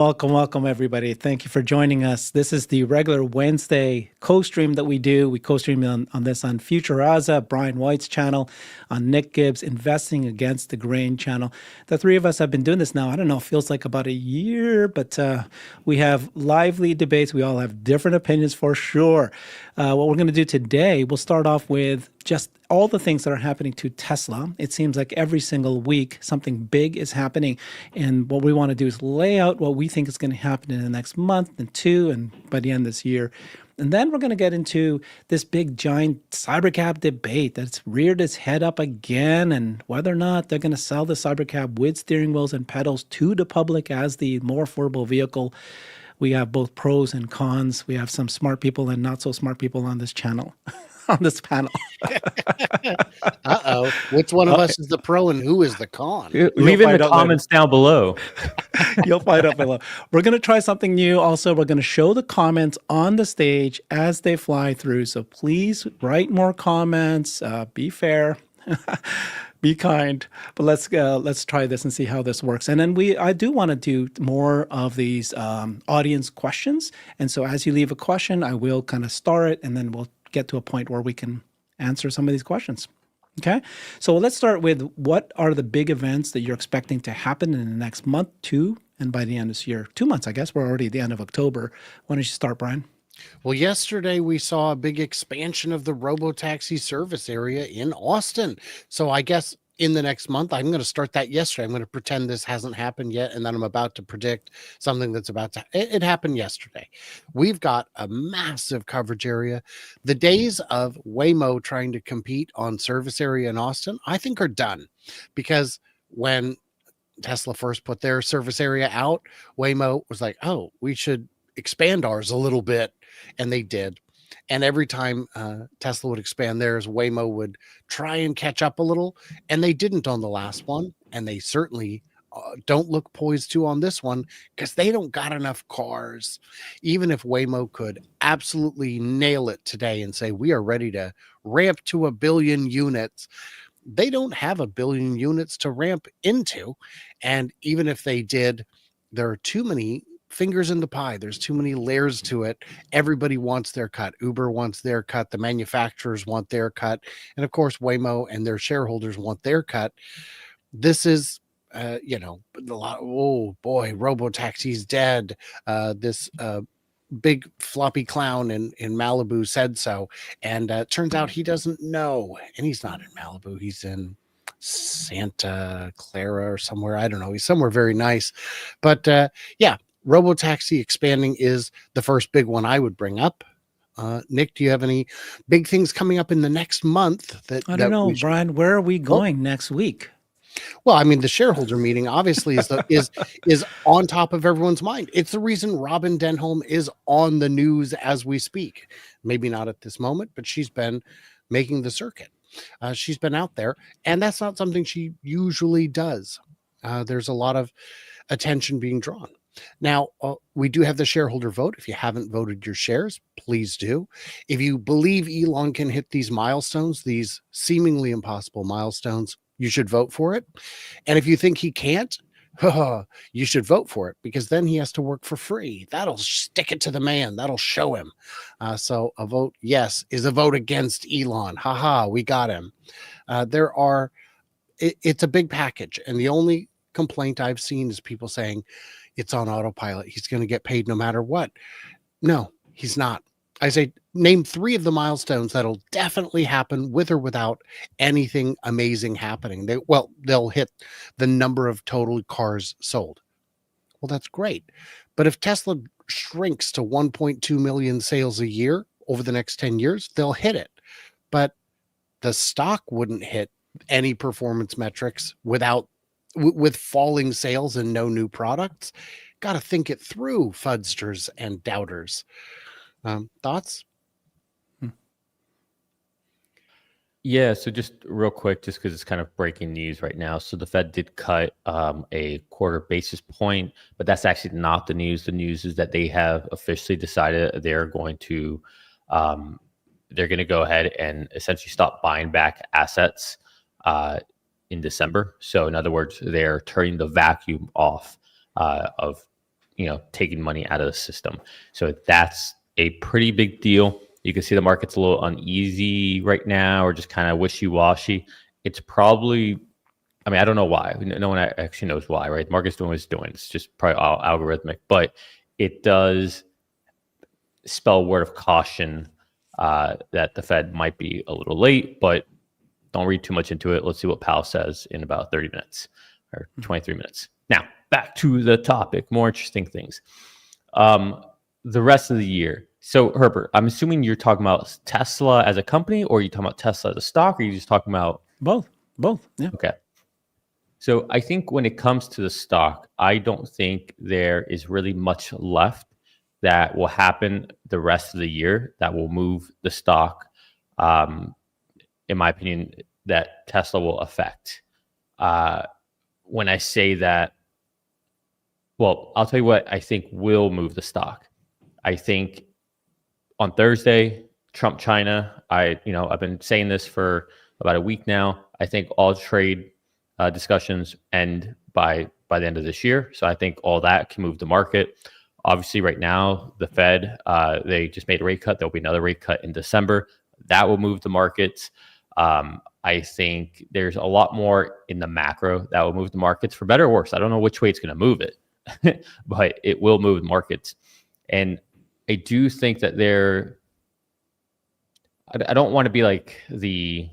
Welcome, everybody. Thank you for joining us. This is the regular Wednesday co-stream that we do. We co-stream on this on Futuraza, Brian White's channel, on Nick Gibbs, Investing Against the Grain channel. The three of us have been doing this now, I don't know, it feels like about a year, but we have lively debates. We all have different opinions for sure. What we're going to do today, we'll start off with just all the things that are happening to Tesla. It seems like every single week something big is happening. And what we want to do is lay out what we think is going to happen in the next month and two and by the end of this year. And then we're going to get into this big giant cybercab debate that's reared its head up again, and whether or not they're going to sell the cybercab with steering wheels and pedals to the public as the more affordable vehicle. We have both pros and cons. We have some smart people and not so smart people on this channel. On this panel. Uh-oh. Which one of us is the pro and who is the con? Leave in the comments down below. You'll find out below. We're going to try something new. Also, we're going to show the comments on the stage as they fly through. So please write more comments. Be fair. Be kind, but let's try this and see how this works. And then I do want to do more of these audience questions. And so as you leave a question, I will kind of star it, and then we'll get to a point where we can answer some of these questions. Okay, so let's start with what are the big events that you're expecting to happen in the next month, two, and by the end of this year? 2 months, I guess. We're already at the end of October. Why don't you start, Brian? Well, yesterday we saw a big expansion of the robotaxi service area in Austin. So I guess in the next month, I'm going to start that yesterday. I'm going to pretend this hasn't happened yet, and then I'm about to predict something that's about to. It happened yesterday. We've got a massive coverage area. The days of Waymo trying to compete on service area in Austin, I think, are done, because when Tesla first put their service area out, Waymo was like, "Oh, we should expand ours a little bit," and they did. And every time Tesla would expand theirs, Waymo would try and catch up a little, and they didn't on the last one, and they certainly don't look poised to on this one, because they don't got enough cars. Even if Waymo could absolutely nail it today and say we are ready to ramp to 1 billion units, they don't have 1 billion units to ramp into. And even if they did, there are too many fingers in the pie. There's too many layers to it. Everybody wants their cut. Uber wants their cut. The manufacturers want their cut. And of course, Waymo and their shareholders want their cut. This is, a lot. Oh boy, Robotaxi's dead. This big floppy clown in Malibu said so. And turns out he doesn't know. And he's not in Malibu. He's in Santa Clara or somewhere. I don't know. He's somewhere very nice. But yeah, Robotaxi expanding is the first big one I would bring up. Nick, do you have any big things coming up in the next month? I don't know, Brian. Where are we going next week? Well, I mean, the shareholder meeting obviously is on top of everyone's mind. It's the reason Robin Denholm is on the news as we speak. Maybe not at this moment, but she's been making the circuit. She's been out there, and that's not something she usually does. There's a lot of attention being drawn. Now, we do have the shareholder vote. If you haven't voted your shares, please do. If you believe Elon can hit these milestones, these seemingly impossible milestones, you should vote for it. And if you think he can't, you should vote for it, because then he has to work for free. That'll stick it to the man. That'll show him. So a vote yes is a vote against Elon. We got him. It's a big package. And the only complaint I've seen is people saying it's on autopilot. He's going to get paid no matter what. No, he's not. I say name 3 of the milestones that'll definitely happen with or without anything amazing happening. They'll hit the number of total cars sold. Well, that's great. But if Tesla shrinks to 1.2 million sales a year over the next 10 years, they'll hit it. But the stock wouldn't hit any performance metrics with falling sales and no new products. Got to think it through, fudsters and doubters. Thoughts? Yeah, so just real quick, just because it's kind of breaking news right now. So the Fed did cut a quarter basis point, but that's actually not the news. The news is that they have officially decided they're going to go ahead and essentially stop buying back assets in December. So in other words, they're turning the vacuum off of taking money out of the system. So that's a pretty big deal. You can see the market's a little uneasy right now, or just kind of wishy-washy. It's probably, I mean, I don't know why. No one actually knows why, right? The market's doing what it's doing. It's just probably all algorithmic, but it does spell a word of caution that the Fed might be a little late, but don't read too much into it. Let's see what Powell says in about 30 minutes or 23 minutes. Now, back to the topic, more interesting things. The rest of the year. So, Herbert, I'm assuming you're talking about Tesla as a company, or are you talking about Tesla as a stock, or are you just talking about Both. Yeah. Okay. So I think when it comes to the stock, I don't think there is really much left that will happen the rest of the year that will move the stock, in my opinion, that Tesla will affect. When I say that, well, I'll tell you what I think will move the stock. I think on Thursday, Trump China, I've been saying this for about a week now. I think all trade discussions end by the end of this year. So I think all that can move the market. Obviously, right now, the Fed, they just made a rate cut. There'll be another rate cut in December. That will move the markets. I think there's a lot more in the macro that will move the markets for better or worse. I don't know which way it's going to move it, but it will move the markets. And I do think that I don't want to be like the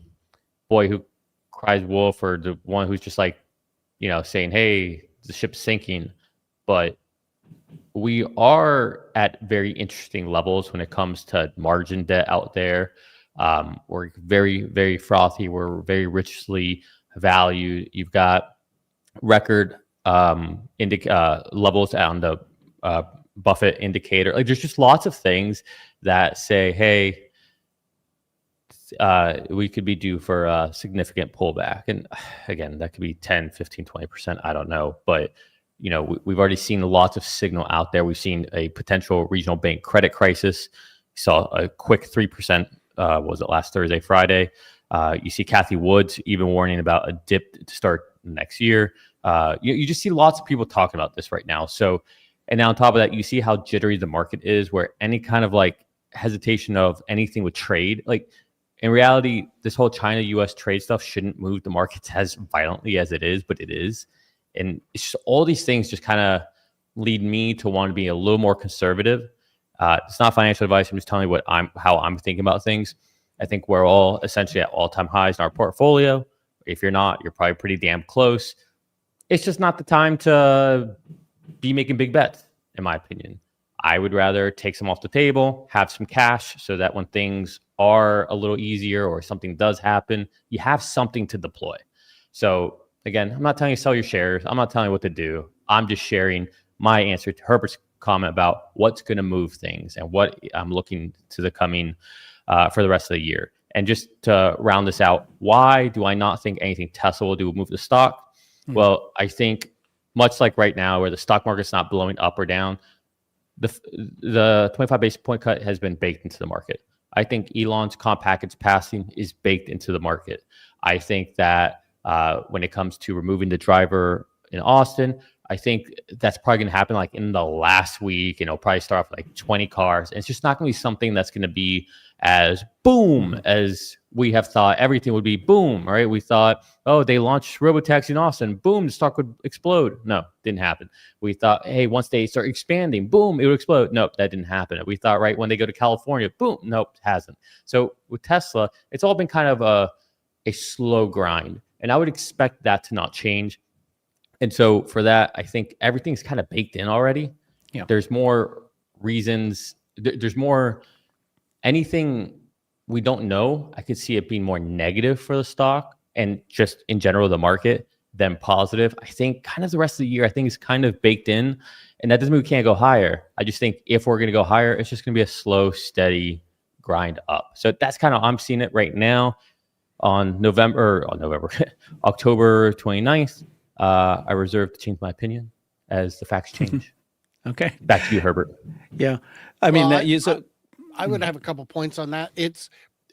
boy who cries wolf, or the one who's just like, saying, hey, the ship's sinking. But we are at very interesting levels when it comes to margin debt out there. We're very, very frothy. We're very richly valued. You've got record levels on the Buffett indicator. Like, there's just lots of things that say, hey, we could be due for a significant pullback. And again, that could be 10, 15, 20%. I don't know. But, we've already seen lots of signal out there. We've seen a potential regional bank credit crisis. We saw a quick 3%, was it last Thursday, Friday? You see Kathy Woods even warning about a dip to start next year. You just see lots of people talking about this right now. So, and now on top of that, you see how jittery the market is, where any kind of like hesitation of anything with trade, like, in reality, this whole China-U.S. trade stuff shouldn't move the markets as violently as it is, but it is. And it's just, all these things just kind of lead me to want to be a little more conservative. It's not financial advice. I'm just telling you how I'm thinking about things. I think we're all essentially at all-time highs in our portfolio. If you're not, you're probably pretty damn close. It's just not the time to be making big bets, in my opinion. I would rather take some off the table, have some cash, so that when things are a little easier or something does happen, you have something to deploy. So again, I'm not telling you to sell your shares. I'm not telling you what to do. I'm just sharing my answer to Herbert's comment about what's going to move things and what I'm looking to the coming for the rest of the year. And just to round this out, why do I not think anything Tesla will do will move the stock? Well, I think much like right now, where the stock market's not blowing up or down, the 25 basis point cut has been baked into the market. I think Elon's comp package passing is baked into the market. I think that when it comes to removing the driver in Austin, I think that's probably going to happen like in the last week, and it'll probably start off with like 20 cars. And it's just not going to be something that's going to be as boom as we have thought everything would be boom, right? We thought, oh, they launched robotaxi in Austin, boom, the stock would explode. No, didn't happen. We thought, hey, once they start expanding, boom, it would explode. Nope, that didn't happen. We thought, right, when they go to California, boom, nope, it hasn't. So with Tesla, it's all been kind of a slow grind. And I would expect that to not change. And so for that, I think everything's kind of baked in already. Yeah. There's more reasons. There's more anything we don't know. I could see it being more negative for the stock and just in general the market than positive. I think kind of the rest of the year, I think is kind of baked in. And that doesn't mean we can't go higher. I just think if we're going to go higher, it's just going to be a slow, steady grind up. So that's kind of, I'm seeing it right now on October 29th. I reserve to change my opinion as the facts change. Okay. Back to you, Herbert. Yeah. I mean, I would have a couple points on that.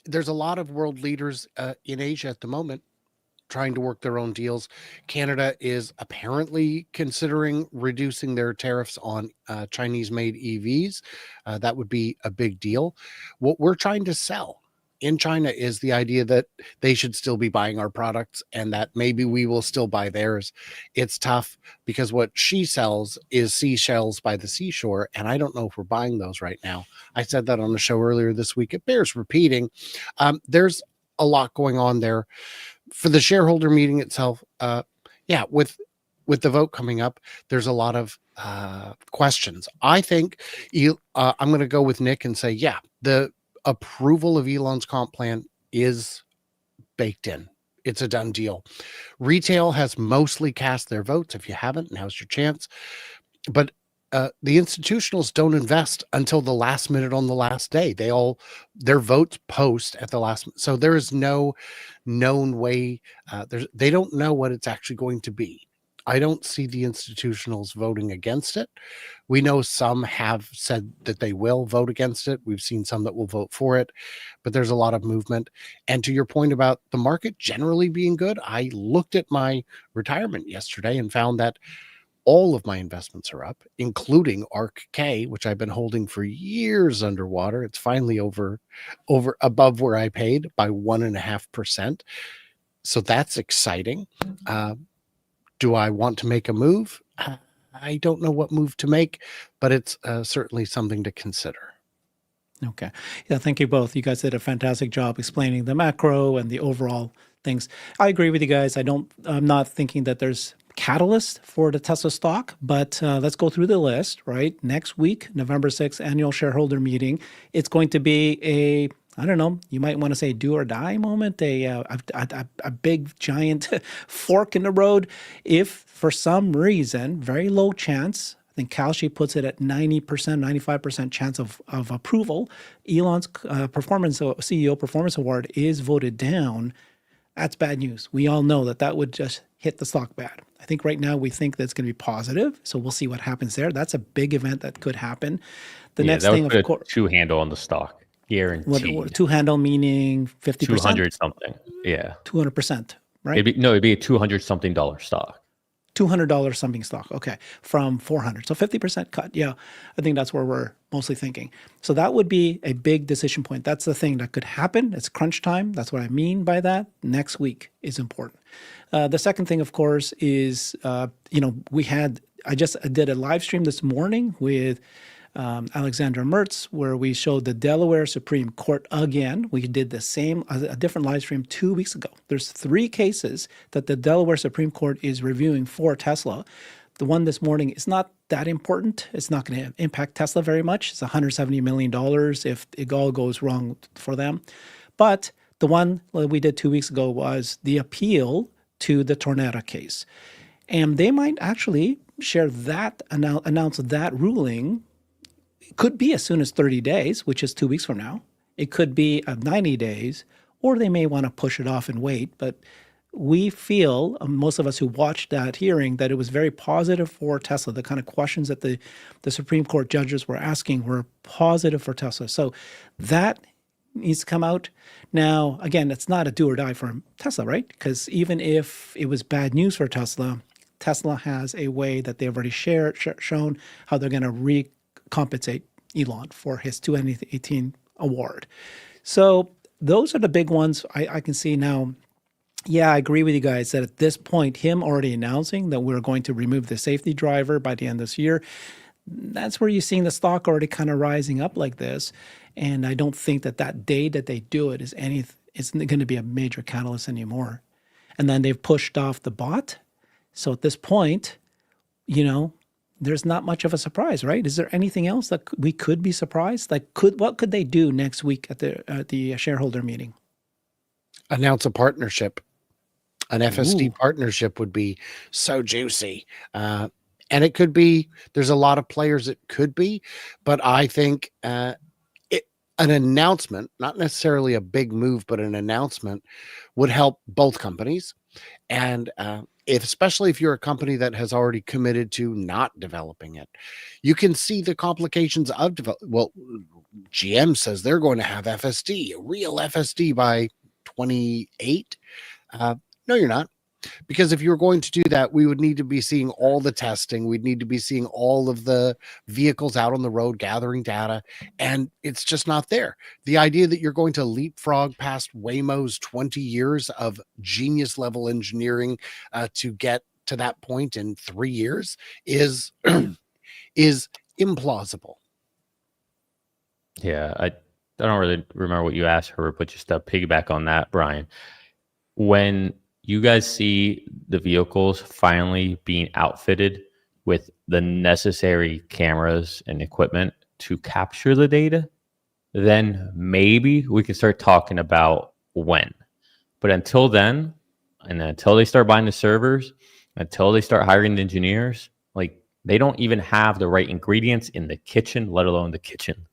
There's a lot of world leaders in Asia at the moment trying to work their own deals. Canada is apparently considering reducing their tariffs on Chinese-made EVs. That would be a big deal. What we're trying to sell in China is the idea that they should still be buying our products and that maybe we will still buy theirs. It's tough because what she sells is seashells by the seashore, and I don't know if we're buying those right now. I said that on the show earlier this week. It bears repeating. There's a lot going on there. For the shareholder meeting itself, with the vote coming up, there's a lot of questions. I think I'm going to go with Nick and say, the approval of Elon's comp plan is baked in. It's a done deal. Retail has mostly cast their votes. If you haven't, now's your chance. But the institutionals don't invest until the last minute on the last day. Their votes post at the last. So there is no known way. They don't know what it's actually going to be. I don't see the institutionals voting against it. We know some have said that they will vote against it. We've seen some that will vote for it, but there's a lot of movement. And to your point about the market generally being good, I looked at my retirement yesterday and found that all of my investments are up, including ARK-K, which I've been holding for years underwater. It's finally over above where I paid by 1.5%. So that's exciting. Do I want to make a move? I don't know what move to make, but it's certainly something to consider. Okay. Yeah, thank you both. You guys did a fantastic job explaining the macro and the overall things. I agree with you guys. I'm not thinking that there's catalyst for the Tesla stock, but let's go through the list, right? Next week, November 6th, annual shareholder meeting. It's going to be I don't know, you might want to say do or die moment, a big giant fork in the road. If for some reason, very low chance, I think Kalshi puts it at 90%, 95% chance of approval, Elon's CEO Performance Award is voted down. That's bad news. We all know that would just hit the stock bad. I think right now we think that's going to be positive. So we'll see what happens there. That's a big event that could happen. The next thing, of course, two handle on the stock. Guaranteed. What two handle meaning 50%? 200 something. Yeah. 200%, right? It'd be a $200 something stock. $200 something stock. Okay. From 400. So 50% cut. Yeah. I think that's where we're mostly thinking. So that would be a big decision point. That's the thing that could happen. It's crunch time. That's what I mean by that. Next week is important. The second thing, of course, is, I just did a live stream this morning with Alexandra Mertz, where we showed the Delaware Supreme Court again. We did the same, a different live stream 2 weeks ago. There's 3 cases that the Delaware Supreme Court is reviewing for Tesla. The one this morning is not that important. It's not going to impact Tesla very much. It's $170 million if it all goes wrong for them. But the one that we did 2 weeks ago was the appeal to the Tornado case. And they might actually share that, announce that ruling. It could be as soon as 30 days, which is 2 weeks from now. It could be 90 days, or they may want to push it off and wait. But we feel, most of us who watched that hearing, that it was very positive for Tesla. The kind of questions that the Supreme Court judges were asking were positive for Tesla. So that needs to come out. Now, again, it's not a do or die for Tesla, right? Because even if it was bad news for Tesla, Tesla has a way that they've already shown how they're going to compensate Elon for his 2018 award. So those are the big ones I can see now. Yeah, I agree with you guys that at this point, him already announcing that we're going to remove the safety driver by the end of this year, that's where you're seeing the stock already kind of rising up like this. And I don't think that day that they do it isn't going to be a major catalyst anymore. And then they've pushed off the bot. So at this point, there's not much of a surprise, right? Is there anything else that we could be surprised? Like, what could they do next week at the shareholder meeting? Announce a partnership. An FSD partnership would be so juicy. And it could be, there's a lot of players it could be, but I think an announcement, not necessarily a big move, but an announcement would help both companies. And especially if you're a company that has already committed to not developing it, you can see the complications of GM says they're going to have FSD, a real FSD by 28. No, you're not. Because if you were going to do that, we would need to be seeing all the testing. We'd need to be seeing all of the vehicles out on the road gathering data, and it's just not there. The idea that you're going to leapfrog past Waymo's 20 years of genius level engineering to get to that point in 3 years is is implausible. Yeah, I don't really remember what you asked her, but just to piggyback on that, Brian, when you guys see the vehicles finally being outfitted with the necessary cameras and equipment to capture the data, then maybe we can start talking about when. But until then, and until they start buying the servers, until they start hiring the engineers, like they don't even have the right ingredients in the kitchen, let alone the kitchen.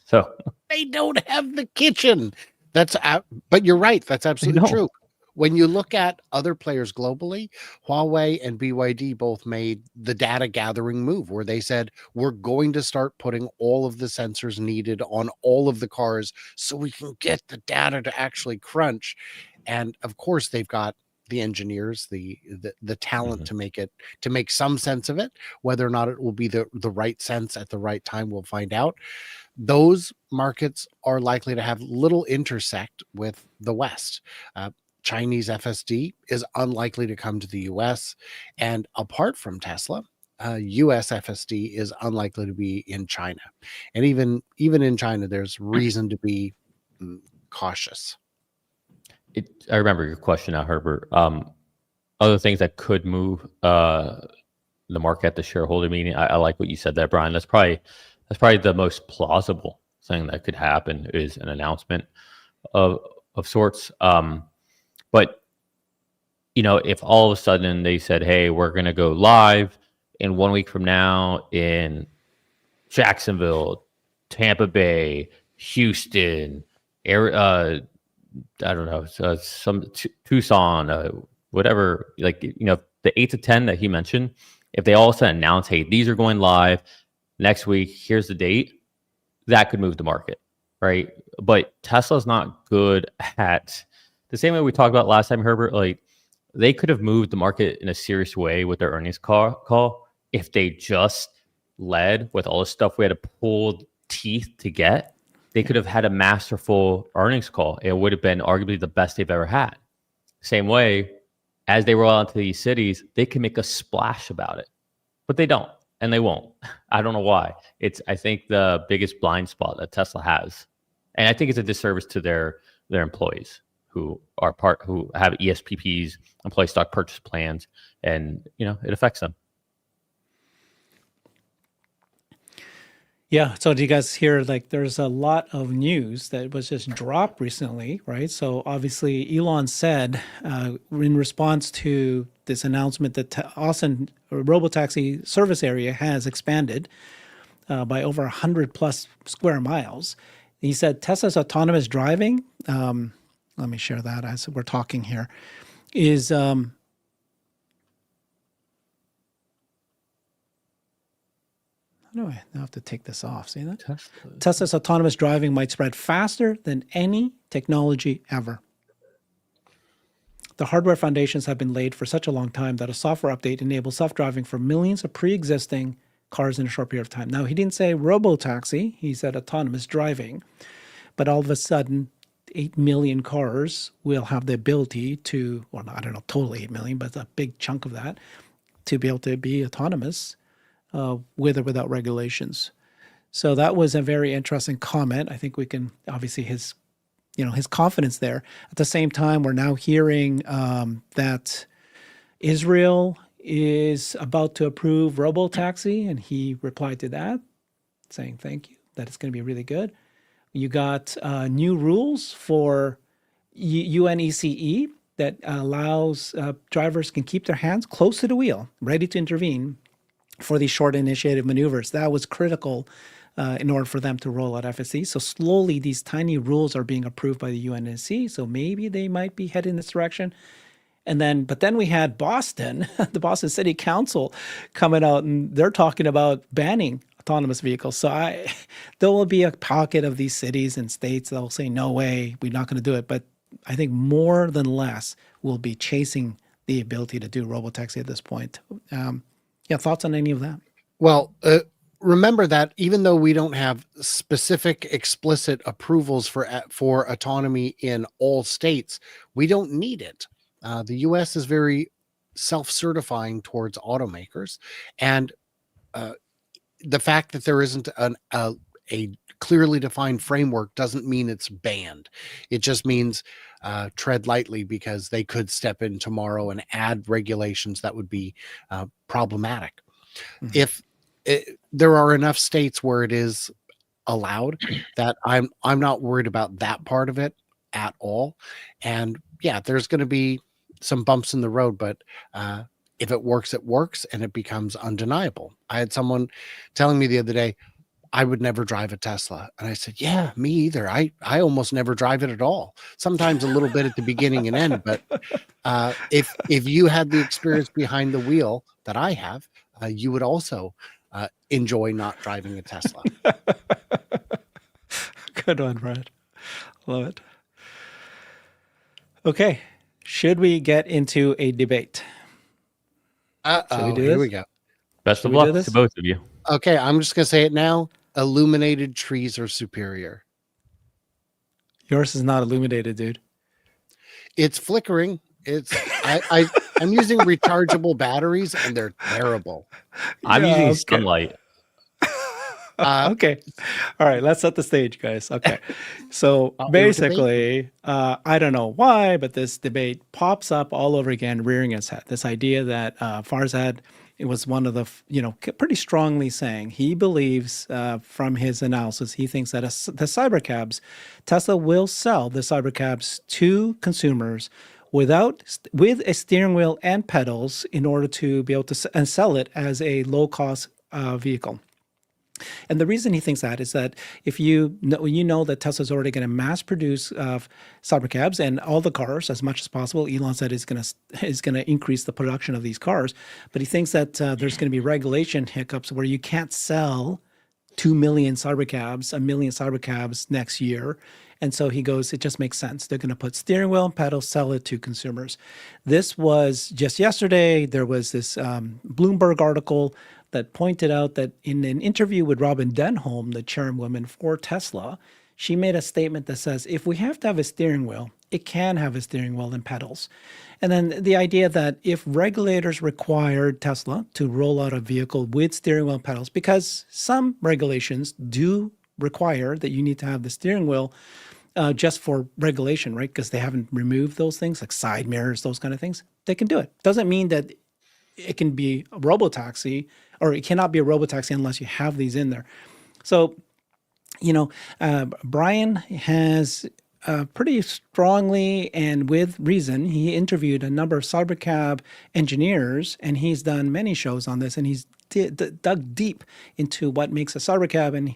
So They don't have the kitchen. But you're right. That's absolutely don't. true. When you look at other players globally, Huawei and BYD both made the data gathering move where they said, we're going to start putting all of the sensors needed on all of the cars so we can get the data to actually crunch. And of course, they've got the engineers, the talent Mhm. to make some sense of it. Whether or not it will be the right sense at the right time, we'll find out. Those markets are likely to have little intersect with the West. Chinese FSD is unlikely to come to the US. And apart from Tesla, US FSD is unlikely to be in China. And even in China, there's reason to be cautious. I remember your question now, Herbert. Other things that could move the market at the shareholder meeting. I like what you said there, Brian. That's probably the most plausible thing that could happen is an announcement of sorts. But if all of a sudden they said, "Hey, we're going to go live in 1 week from now in Jacksonville, Tampa Bay, Houston, I don't know, Tucson, whatever." Like the 8 to 10 that he mentioned. If they all of a sudden announce, "Hey, these are going live next week. Here's the date," that could move the market, right? But Tesla's not good at the same way we talked about last time, Herbert. Like they could have moved the market in a serious way with their earnings call if they just led with all the stuff we had to pull teeth to get. They could have had a masterful earnings call. It would have been arguably the best they've ever had. Same way, as they roll out to these cities, they can make a splash about it, but they don't, and they won't. I don't know why. It's, I think, the biggest blind spot that Tesla has, and I think it's a disservice to their employees who have ESPPs, employee stock purchase plans, and it affects them. Yeah. So do you guys hear, like, there's a lot of news that was just dropped recently, right? So obviously Elon said in response to this announcement that Austin robotaxi service area has expanded by over 100 plus square miles. He said Tesla's autonomous driving, let me share that as we're talking here, is how do I now have to take this off? See that? Tesla's autonomous driving might spread faster than any technology ever. The hardware foundations have been laid for such a long time that a software update enables self-driving for millions of pre-existing cars in a short period of time. Now, he didn't say robotaxi, he said autonomous driving. But all of a sudden, 8 million cars will have the ability to, well, I don't know, totally 8 million, but a big chunk of that, to be able to be autonomous with or without regulations. So that was a very interesting comment. I think we can, obviously, his confidence there. At the same time, we're now hearing that Israel is about to approve robotaxi, and he replied to that, saying thank you, that it's going to be really good. You got new rules for UNECE that allows drivers can keep their hands close to the wheel, ready to intervene for these short initiative maneuvers. That was critical in order for them to roll out FSD. So slowly, these tiny rules are being approved by the UNECE. So maybe they might be heading in this direction. But then we had Boston, the Boston City Council, coming out, and they're talking about banning autonomous vehicles. So there will be a pocket of these cities and states that will say, no way, we're not going to do it. But I think more than less will be chasing the ability to do robotaxi at this point. Yeah, thoughts on any of that? Well, remember that even though we don't have specific explicit approvals for autonomy in all states, we don't need it. The US is very self-certifying towards automakers, and the fact that there isn't a clearly defined framework doesn't mean it's banned. It just means tread lightly, because they could step in tomorrow and add regulations that would be problematic. Mhm. If there are enough states where it is allowed, that I'm not worried about that part of it at all. And yeah, there's going to be some bumps in the road, but if it works, it works, and it becomes undeniable. I had someone telling me the other day, I would never drive a Tesla. And I said, yeah, me either. I almost never drive it at all. Sometimes a little bit at the beginning and end, but if you had the experience behind the wheel that I have, you would also enjoy not driving a Tesla. Good one, Brad. Love it. Okay. Should we get into a debate? Should we do Here this? we go. Best Should of we do luck this? to both of you. Okay, I'm just going to say it now. Illuminated trees are superior. Yours is not illuminated, dude. It's flickering. I'm using rechargeable batteries, and they're terrible. I'm Yeah, using okay. sunlight. Okay. All right. Let's set the stage, guys. Okay. So We were basically, I don't know why, but this debate pops up all over again, rearing its head. This idea that Farzad, it was one of the, pretty strongly saying he believes from his analysis, he thinks that the cybercabs, Tesla will sell the cybercabs to consumers with a steering wheel and pedals in order to be able to and sell it as a low cost vehicle. And the reason he thinks that is that if you know that Tesla's already going to mass produce cybercabs and all the cars as much as possible. Elon said is going to increase the production of these cars, but he thinks that there's going to be regulation hiccups where you can't sell 2 million cybercabs, 1 million cybercabs next year. And so he goes, it just makes sense. They're going to put steering wheel and pedals, sell it to consumers. This was just yesterday. There was this Bloomberg article that pointed out that in an interview with Robin Denholm, the chairwoman for Tesla, she made a statement that says, if we have to have a steering wheel, it can have a steering wheel and pedals. And then the idea that if regulators required Tesla to roll out a vehicle with steering wheel and pedals, because some regulations do require that you need to have the steering wheel just for regulation, right? Because they haven't removed those things like side mirrors, those kind of things. They can do it. Doesn't mean that it can be a robotaxi, or it cannot be a robotaxi unless you have these in there. So, Brian has pretty strongly and with reason, he interviewed a number of cybercab engineers, and he's done many shows on this, and he's dug deep into what makes a cybercab, and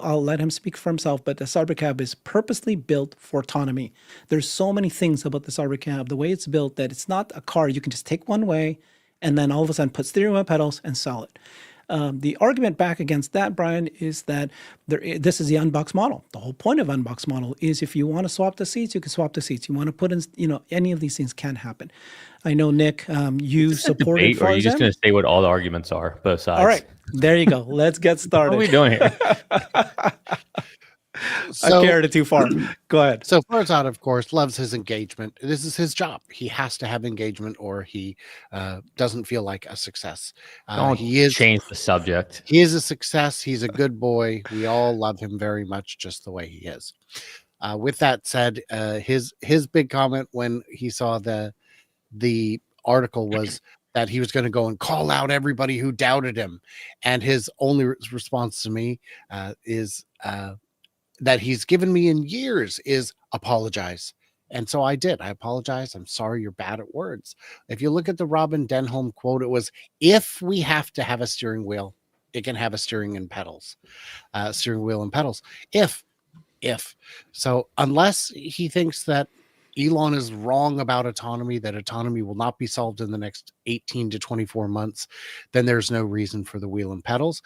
I'll let him speak for himself, but the cybercab is purposely built for autonomy. There's so many things about the cybercab, the way it's built, that it's not a car you can just take one way and then all of a sudden put steering wheel pedals and sell it. The argument back against that, Brian, is that this is the unbox model. The whole point of unbox model is if you want to swap the seats, you can swap the seats. You want to put in, any of these things can happen. I know, Nick, you supported Debate, or are you just Farzad? going to say what all the arguments are, both sides? All right, there you go. Let's get started. What are we doing here? I carried it too far. Go ahead. So Farzad, of course, loves his engagement. This is his job. He has to have engagement, or he doesn't feel like a success. Don't change the subject. He is a success. He's a good boy. We all love him very much, just the way he is. With that said, his big comment when he saw the article was that he was going to go and call out everybody who doubted him, and his only response to me is that he's given me in years is apologize. And so I did. I apologize. I'm sorry you're bad at words. If you look at the Robin Denholm quote, it was, if we have to have a steering wheel, it can have a steering wheel and pedals. If. So unless he thinks that Elon is wrong about autonomy, that autonomy will not be solved in the next 18 to 24 months, then there's no reason for the wheel and pedals.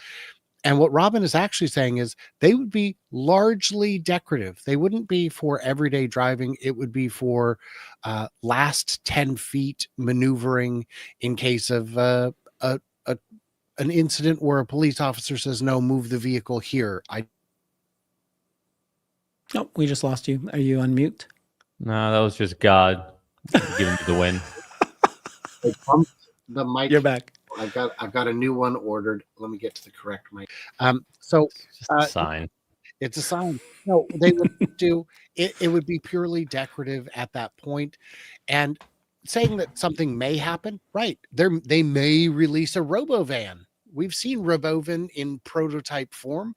And what Robin is actually saying is they would be largely decorative. They wouldn't be for everyday driving. It would be for last 10 feet maneuvering in case of a, an incident where a police officer says, no, move the vehicle here. Oh, we just lost you. Are you on mute? No, that was just God giving me the win. The mic. You're back. I've got a new one ordered. Let me get to the correct mic. So Just a sign. it's a sign. No, they would do it. It would be purely decorative at that point, and saying that something may happen. Right? They may release a RoboVan. We've seen RoboVan in prototype form,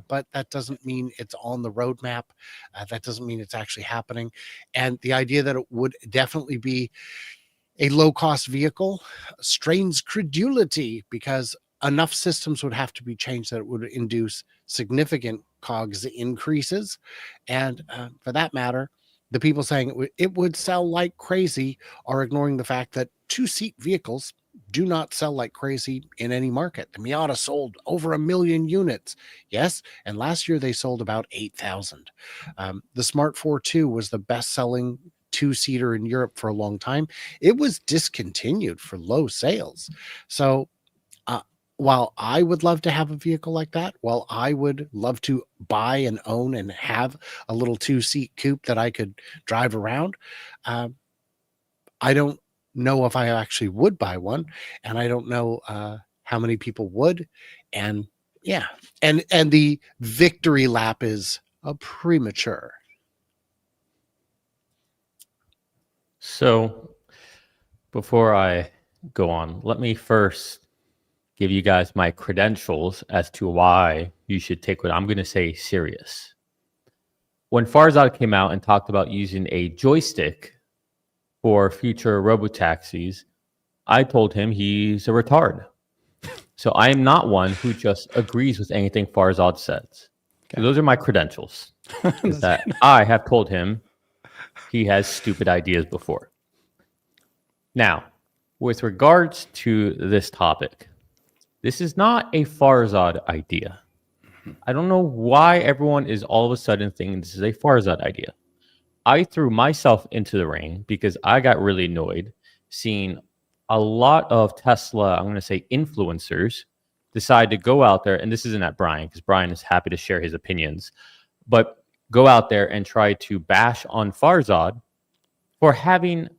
but that doesn't mean it's on the roadmap. That doesn't mean it's actually happening. And the idea that it would definitely be a low-cost vehicle strains credulity, because enough systems would have to be changed that it would induce significant COGS increases. And for that matter, the people saying it would sell like crazy are ignoring the fact that two-seat vehicles do not sell like crazy in any market. The Miata sold over 1 million units. Yes, and last year they sold about 8,000. The Smart 4 was the best-selling two-seater in Europe for a long time. It was discontinued for low sales. So while I would love to have a vehicle like that, while I would love to buy and own and have a little two-seat coupe that I could drive around, I don't know if I actually would buy one, and I don't know how many people would. And yeah, and the victory lap is premature. So before I go on, let me first give you guys my credentials as to why you should take what I'm going to say serious. When Farzad came out and talked about using a joystick for future robotaxis, I told him he's a retard. So I am not one who just agrees with anything Farzad says. Okay. So those are my credentials. Is that I have told him he has stupid ideas before. Now, with regards to this topic, this is not a Farzad idea. I don't know why everyone is all of a sudden thinking this is a Farzad idea. I threw myself into the ring because I got really annoyed seeing a lot of Tesla, I'm going to say influencers, decide to go out there, and this isn't at Brian because Brian is happy to share his opinions, but go out there and try to bash on Farzad for having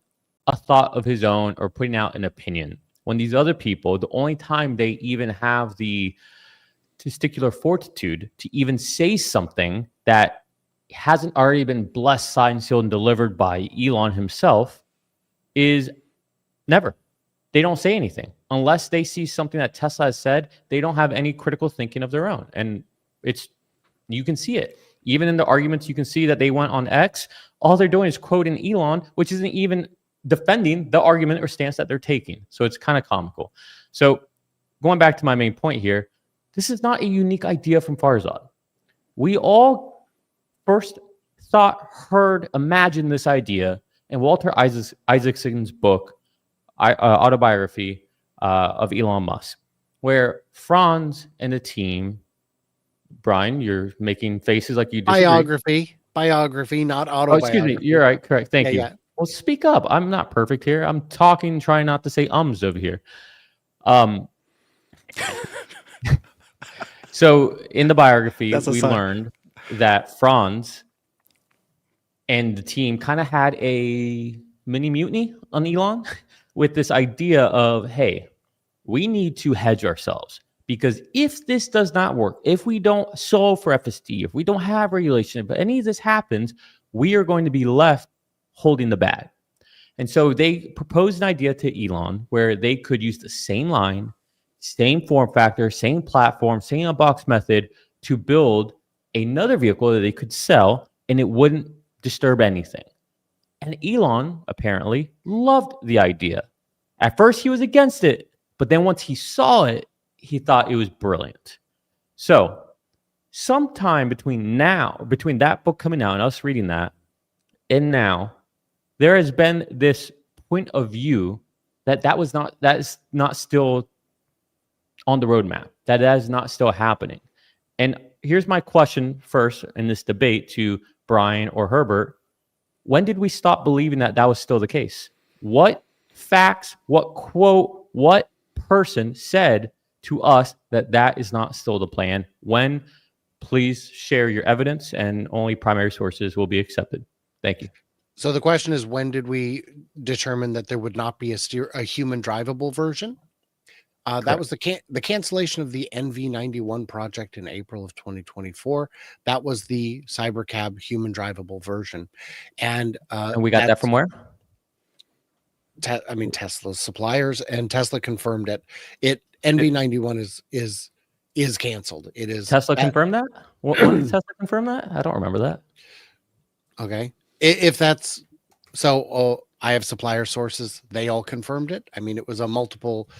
a thought of his own or putting out an opinion. When these other people, the only time they even have the testicular fortitude to even say something that hasn't already been blessed, signed, sealed, and delivered by Elon himself is never. They don't say anything. Unless they see something that Tesla has said, they don't have any critical thinking of their own. And you can see it. Even in the arguments, you can see that they went on X. All they're doing is quoting Elon, which isn't even defending the argument or stance that they're taking. So it's kind of comical. So going back to my main point here, this is not a unique idea from Farzad. We all first thought, heard, imagined this idea in Walter Isaacson's book, autobiography of Elon Musk, where Franz and the team, Brian, you're making faces like you disagree. Biography, not autobiography. Oh, excuse me. You're right. Correct. Thank you. Yeah. Well, speak up. I'm not perfect here. I'm talking, trying not to say ums over here. So in the biography, we learned that Franz and the team kind of had a mini mutiny on Elon with this idea of, hey, we need to hedge ourselves. Because if this does not work, if we don't solve for FSD, if we don't have regulation, if any of this happens, we are going to be left holding the bag. And so they proposed an idea to Elon where they could use the same line, same form factor, same platform, same unbox method to build another vehicle that they could sell, and it wouldn't disturb anything. And Elon apparently loved the idea. At first, he was against it, but then once he saw it, he thought it was brilliant. So sometime between that book coming out and us reading that, and now, there has been this point of view that is not still on the roadmap. That is not still happening. And here's my question first in this debate to Brian or Herbert. When did we stop believing that that was still the case? What facts, what quote, what person said to us that that is not still the plan? When? Please share your evidence, and only primary sources will be accepted. Thank you. So the question is, when did we determine that there would not be a human drivable version? That was the cancellation of the NV91 project in April of 2024. That was the CyberCab human drivable version. And we got that from where? Tesla's suppliers, and Tesla confirmed it. NV91 is canceled. It is Tesla confirmed that? When did Tesla confirm that? I don't remember that. Okay. If that's so, I have supplier sources. They all confirmed it. I mean, it was a multiple.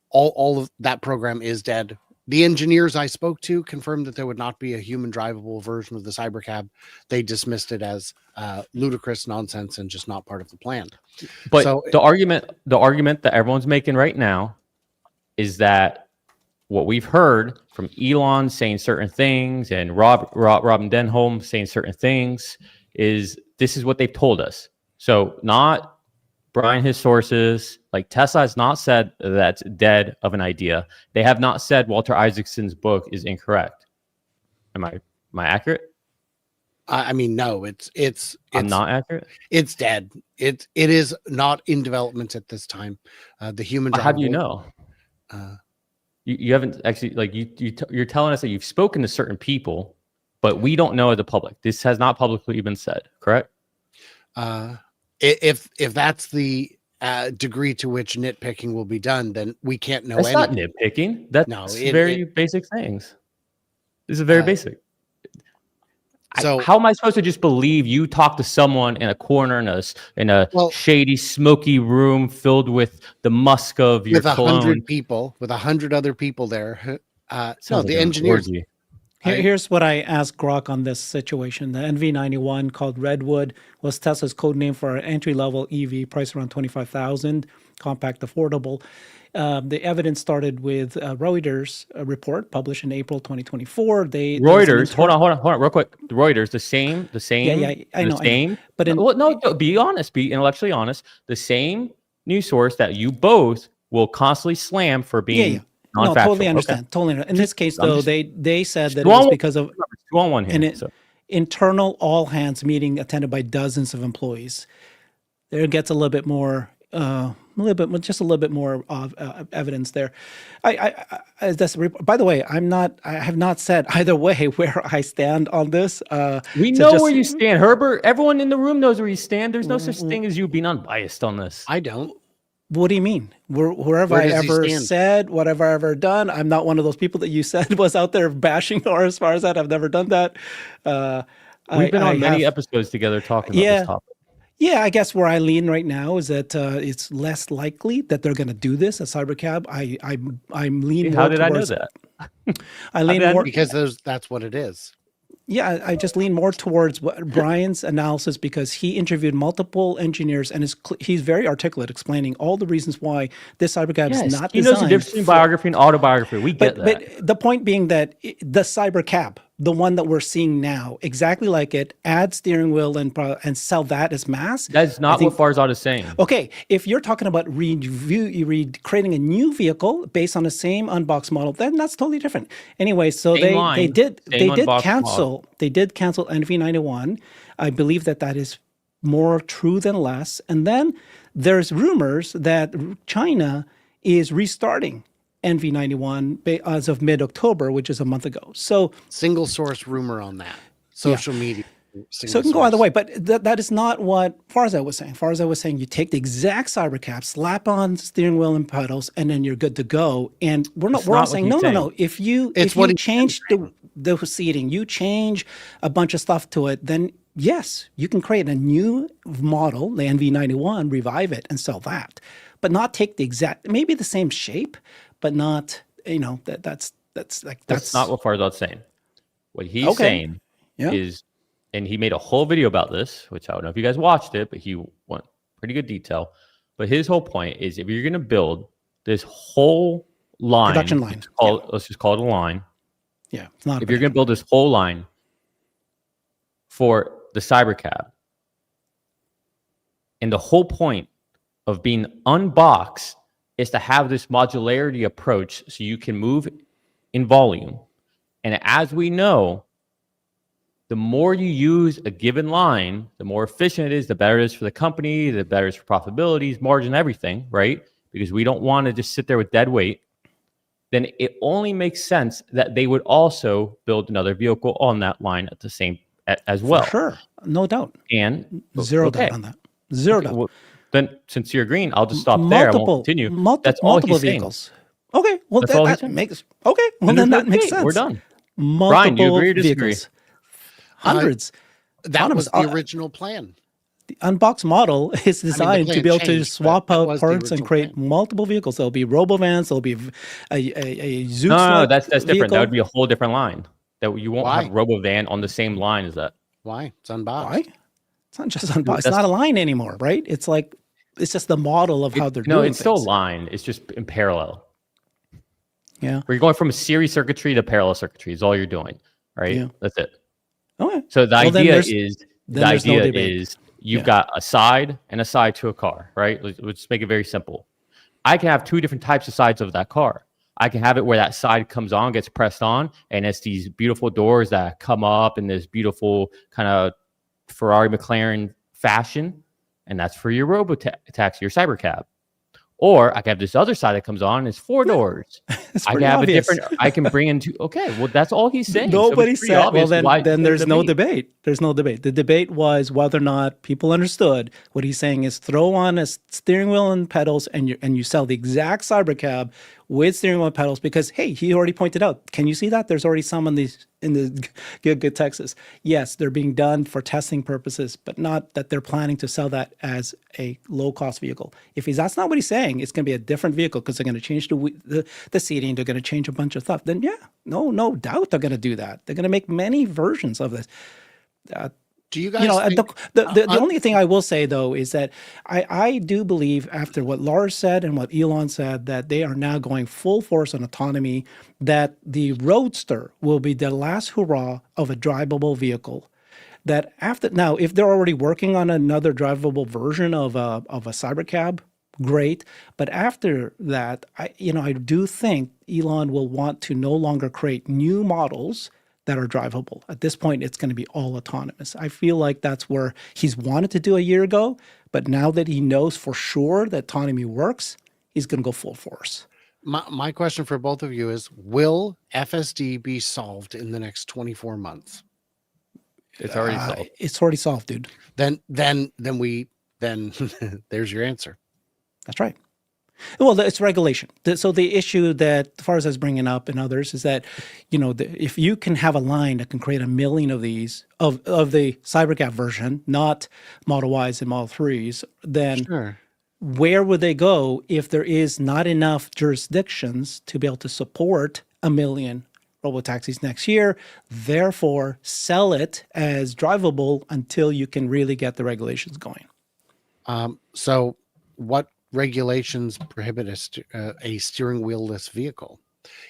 All of that program is dead. The engineers I spoke to confirmed that there would not be a human drivable version of the CyberCab. They dismissed it as ludicrous nonsense and just not part of the plan. But so, the argument that everyone's making right now is that what we've heard from Elon saying certain things and Robin Denholm saying certain things is this is what they've told us. So not Brian, his sources, like Tesla has not said that's dead of an idea. They have not said Walter Isaacson's book is incorrect. Am I accurate? I mean, no, it's I'm not accurate. It's dead. It is not in development at this time. The human. How do you know? You haven't actually, like you're telling us that you've spoken to certain people, but we don't know as the public. This has not publicly been said, correct? If that's the degree to which nitpicking will be done, then we can't know. It's not nitpicking. That's very basic things. This is very basic. So how am I supposed to just believe you talk to someone in a corner in a shady, smoky room filled with the musk of your cologne? 100 people, with 100 other people there. No, the engineers. Here's what I asked Grok on this situation. The NV91 called Redwood was Tesla's code name for an entry-level EV priced around $25,000, compact, affordable. The evidence started with Reuters report published in April 2024. Reuters, hold on, real quick. Reuters, the same. Yeah, I know. But be honest, be intellectually honest. The same news source that you both will constantly slam for being no, totally understand. Okay. Totally understand. In this case, though, they said that it was because of internal all hands meeting attended by dozens of employees. There it gets a little bit more. Just a little bit more of evidence there. By the way, I have not said either way where I stand on this. We know where you stand, Herbert. Everyone in the room knows where you stand. There's no such thing as you being unbiased on this. I don't. What do you mean? Wherever I ever said, whatever I ever done, I'm not one of those people that you said was out there bashing, or as far as that, I've never done that. We've been on many episodes together talking about this topic. Yeah, I guess where I lean right now is that it's less likely that they're going to do this at CyberCab. I'm leaning. How did I know that? I lean more because that's what it is. Yeah, I just lean more towards Brian's analysis because he interviewed multiple engineers and he's very articulate explaining all the reasons why this CyberCab is not designed. He knows the difference between biography and autobiography. We get that. But the point being that the CyberCab, the one that we're seeing now, exactly like it, add steering wheel and sell that as mass. That's not what Farzad is saying. Okay, if you're talking about creating a new vehicle based on the same unboxed model, then that's totally different. Anyway, so they did cancel NV91. I believe that is more true than less. And then there's rumors that China is restarting NV91 as of mid-October, which is a month ago. So single source rumor on that. Social media. So it can go either way, but that is not what Farzad was saying. Farzad was saying you take the exact CyberCab, slap on steering wheel and pedals, and then you're good to go. And we're all saying no. If you change the seating, you change a bunch of stuff to it, then yes, you can create a new model, the NV91, revive it and sell that, but not take the exact, maybe the same shape, but not, that's not what Farzad's saying. What he's saying is, and he made a whole video about this, which I don't know if you guys watched it, but he went pretty good detail. But his whole point is if you're going to build this whole line. Production line. Let's just call it a line. Yeah, it's not. If you're going to build this whole line for the Cybercab, and the whole point of being unboxed is to have this modularity approach so you can move in volume. And as we know, the more you use a given line, the more efficient it is, the better it is for the company, the better it is for profitability, margin, everything, right? Because we don't want to just sit there with dead weight. Then it only makes sense that they would also build another vehicle on that line at the same as well. For sure, no doubt. And Zero doubt on that. Zero doubt. Well, then, since you're agreeing, I'll just stop there. I won't continue. That's all multiple he's saying. vehicles. Okay, well That's all that he's makes okay. Well, then that makes sense. We're done. Multiple Brian, do you agree or disagree? vehicles. Hundreds. That was the original plan. The unboxed model is designed to be able to changed, swap but that out was the parts and original create plan. multiple vehicles. There'll be robovans. There'll be a Zoox. No, that's different. vehicle. That would be a whole different line. That you won't Why? have robovan on the same line as that. Why? It's unboxed. Why? It's not just unboxed. It's not a line anymore, right? It's like it's just the model of how they're doing. No, it's still a things. line. It's just in parallel. Yeah. Where you're going from a series circuitry to parallel circuitry is all you're doing, right? Yeah. That's it. Okay. So the Well, then idea there's- is then there's no debate. you've Yeah. got a side and a side to a car, right? Let's make it very simple. I can have two different types of sides of that car. I can have it where that side comes on, gets pressed on, and it's these beautiful doors that come up in this beautiful kind of Ferrari McLaren fashion, and that's for your robo-taxi, your cybercab. Or I can have this other side that comes on, it's four doors. It's I can pretty have obvious. a different. I can bring in two. Okay, well that's all he's saying. Nobody it's pretty said. Well, obvious why then there's there's no debate. There's no debate. The debate was whether or not people understood what he's saying is throw on a steering wheel and pedals, and you sell the exact cybercab with steering wheel and pedals because hey, he already pointed out. Can you see that? There's already some in the Good Texas. Yes, they're being done for testing purposes, but not that they're planning to sell that as a low cost vehicle. If that's not what he's saying, it's going to be a different vehicle because they're going to change the seating, they're going to change a bunch of stuff. Then yeah, no doubt they're going to do that. They're going to make many versions of this. Do you guys think, the only thing I will say though is that I do believe after what Lars said and what Elon said that they are now going full force on autonomy, that the Roadster will be the last hurrah of a drivable vehicle. That after now, if they're already working on another drivable version of a cybercab, great. But after that, I do think Elon will want to no longer create new models that are drivable. At this point, it's going to be all autonomous. I feel like that's where he's wanted to do a year ago, but now that he knows for sure that autonomy works, he's going to go full force. my question for both of you is, will FSD be solved in the next 24 months? It's already solved. It's already solved, dude. Then there's your answer. That's right. Well, it's regulation. So the issue that Farza is bringing up and others is that, if you can have a line that can create 1 million of these, of the cybercab version, not Model Ys and Model 3s, then Sure. where would they go if there is not enough jurisdictions to be able to support 1 million robotaxis next year? Therefore, sell it as drivable until you can really get the regulations going. So what regulations prohibit a steering wheel-less vehicle?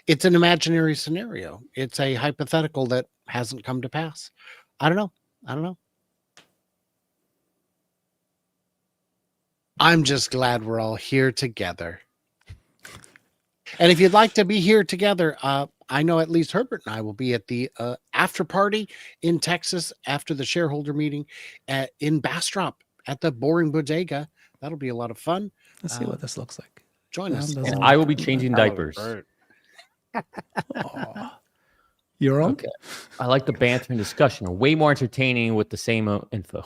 It's an imaginary scenario. It's a hypothetical that hasn't come to pass. I don't know. I'm just glad we're all here together. And if you'd like to be here together, I know at least Herbert and I will be at the after party in Texas after the shareholder meeting in Bastrop at the Boring Bodega. That'll be a lot of fun. Let's see what this looks like. Join us. And I will be changing diapers. Aw. Your own? Okay. I like the banter and discussion. Way more entertaining with the same info.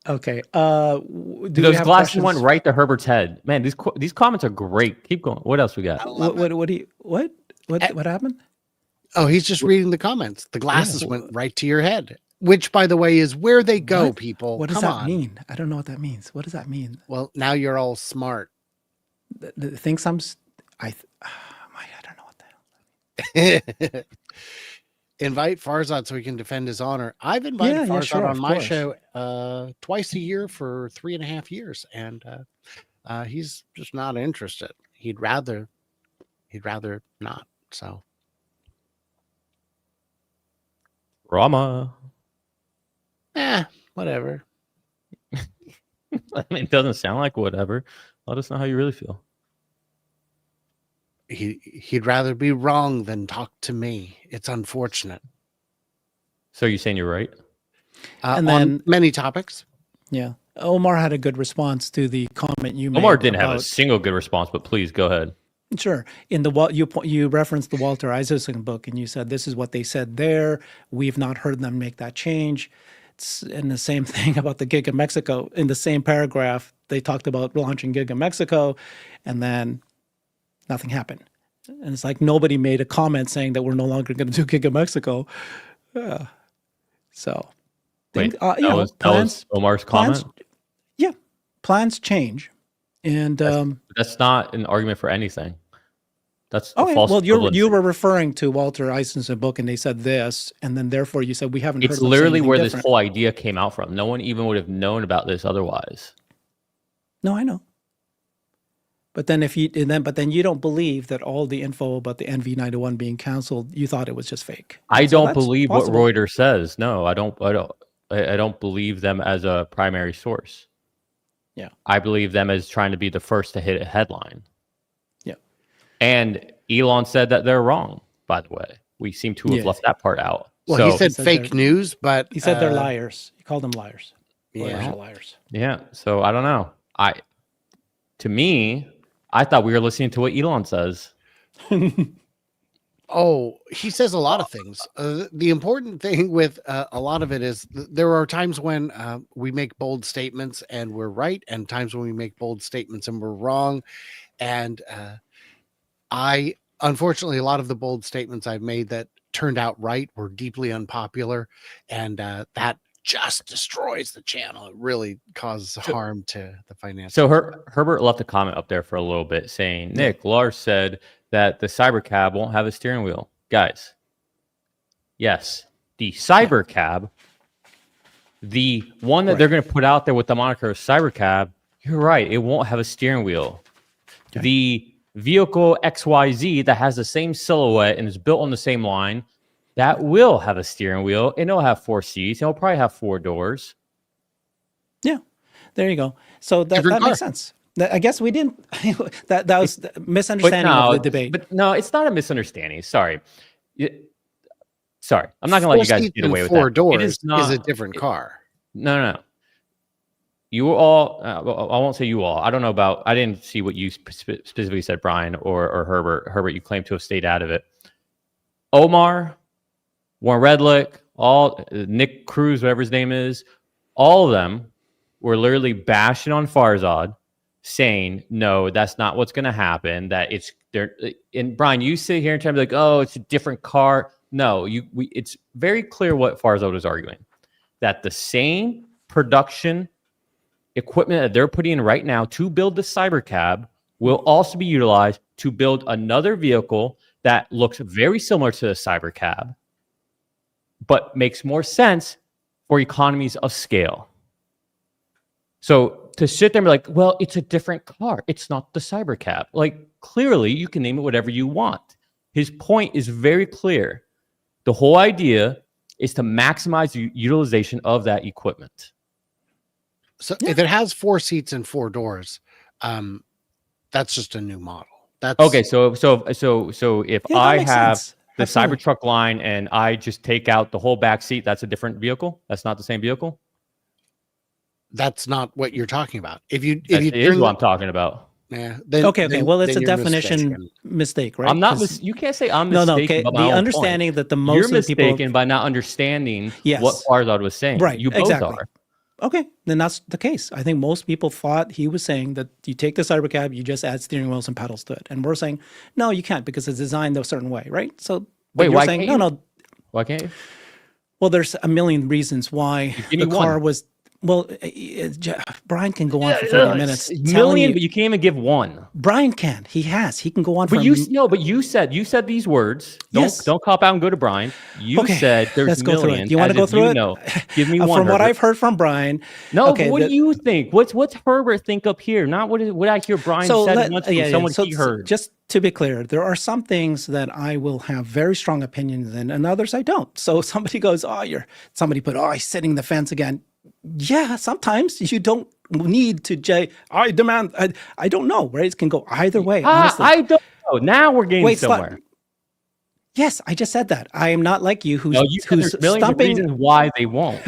Okay. Dude, those glasses went right to Herbert's head. Man, these comments are great. Keep going. What else we got? What happened? Oh, he's just reading the comments. The glasses went right to your head, which, by the way, is where they go, people. What does Come that on. mean? I don't know what that means. What does that mean? Well, now you're all smart. Thinks I'm. I don't know what the hell. Invite Farzad so he can defend his honor. I've invited Farzad sure, on of my course. show twice a year for 3.5 years, and he's just not interested. He'd rather he'd rather not. So Rama. whatever. I mean, it doesn't sound like whatever. Let us know how you really feel. He'd rather be wrong than talk to me. It's unfortunate. So you're saying you're right? And on then- many topics. Yeah. Omar had a good response to the comment you made. Omar didn't have a about- single good response, but please go ahead. Sure. In the you referenced the Walter Isaacson book, and you said this is what they said there. We've not heard them make that change. It's, and the same thing about the gig in Mexico. In the same paragraph, they talked about launching gig in Mexico, and then nothing happened. And it's like nobody made a comment saying that we're no longer going to do gig in Mexico. So, Wait, you that know, was Omar's comment? Plans change, and That's not an argument for anything. That's a okay. false Well, you equivalency. were referring to Walter Isaacson's book, and they said this, and then therefore you said we haven't heard It's them say literally anything where different. this whole idea came out from. No one even would have known about this otherwise. No, I know. But then but then you don't believe that all the info about the NV91 being canceled, you thought it was just fake. I So don't that's believe possible. what Reuters says. No, I don't believe them as a primary source. Yeah. I believe them as trying to be the first to hit a headline. Yeah. And Elon said that they're wrong, by the way. We seem to have Yeah. left that part out. Well, So, he said said fake they're- news, but He said they're liars. He called them liars. Lawyers Yeah. are liars. yeah. So I don't know. To me, I thought we were listening to what Elon says. Oh, he says a lot of things. The important thing with a lot of it is there are times when we make bold statements and we're right, and times when we make bold statements and we're wrong. And unfortunately, a lot of the bold statements I've made that turned out right were deeply unpopular, and that just destroys the channel. It really causes harm to the finance. So Herbert left a comment up there for a little bit saying, Nick, Lars said that the Cybercab won't have a steering wheel. Guys, yes, the Cybercab, the one that they're going to put out there with the moniker of Cybercab, you're right, it won't have a steering wheel. Okay. The vehicle XYZ that has the same silhouette and is built on the same line, that will have a steering wheel, and it'll have 4 seats, and it'll probably have 4 doors. Yeah, there you go. So that Different makes car. sense. I guess we didn't. that was the misunderstanding of the debate. But no, it's not a misunderstanding. Sorry. Sorry. I'm not going to let you guys seats get and away with 4 that. doors It is not a different car. No. You all, I won't say you all. I don't know about, I didn't see what you specifically said, Brian or Herbert. Herbert, you claim to have stayed out of it. Omar, Warren Redlick, Nick Cruz, whatever his name is, all of them were literally bashing on Farzad, saying, no, that's not what's going to happen. That it's there. And Brian, you sit here and try to be like, oh, it's a different car. No, it's very clear what Farzad was arguing, that the same production equipment that they're putting in right now to build the Cybercab will also be utilized to build another vehicle that looks very similar to the Cybercab, but makes more sense for economies of scale. So to sit there and be like, well, it's a different car. It's not the Cybercab. Like, clearly, you can name it whatever you want. His point is very clear. The whole idea is to maximize the utilization of that equipment. So if it has 4 seats and 4 doors, that's just a new model. That's Okay, so if Yeah, that I makes have sense. the Absolutely. Cybertruck line and I just take out the whole back seat, that's a different vehicle? That's not the same vehicle? That's not what you're talking about. If you That turn is what I'm talking about. then, Okay. Well, it's then a you're definition mistaken. mistake, right? I'm not. 'Cause- You can't say I'm No, mistaken. no. Okay. About my The own understanding point. that the most You're of the people mistaken by not understanding Yes. what Farzad was saying. Right, You both exactly. are. Okay, then that's the case. I think most people thought he was saying that you take the Cybercab, you just add steering wheels and pedals to it, and we're saying no, you can't because it's designed a certain way, right? So but Wait, you're why saying can't no, you? no. Why can't you? Well, there's a million reasons why Give me the car one. was. Well, Brian can go on for 30 minutes. Million, but you can't even give one. Brian can. He can go on for But you said these words. Don't cop out and go to Brian. You said there's let's go through it. millions. You want to go through it? No. Give me one. From what Herbert. I've heard from Brian. No, okay, what do you think? What's Herbert think up here? Not what I hear Brian said once from someone he heard. Just to be clear, there are some things that I will have very strong opinions in, and others I don't. So somebody goes, somebody put, he's sitting the fence again. Yeah, sometimes you don't need to. I demand. I don't know, right? It can go either way. Honestly. I don't know. Now we're getting somewhere. Yes, I just said that. I am not like you who's there's millions of reasons why they won't.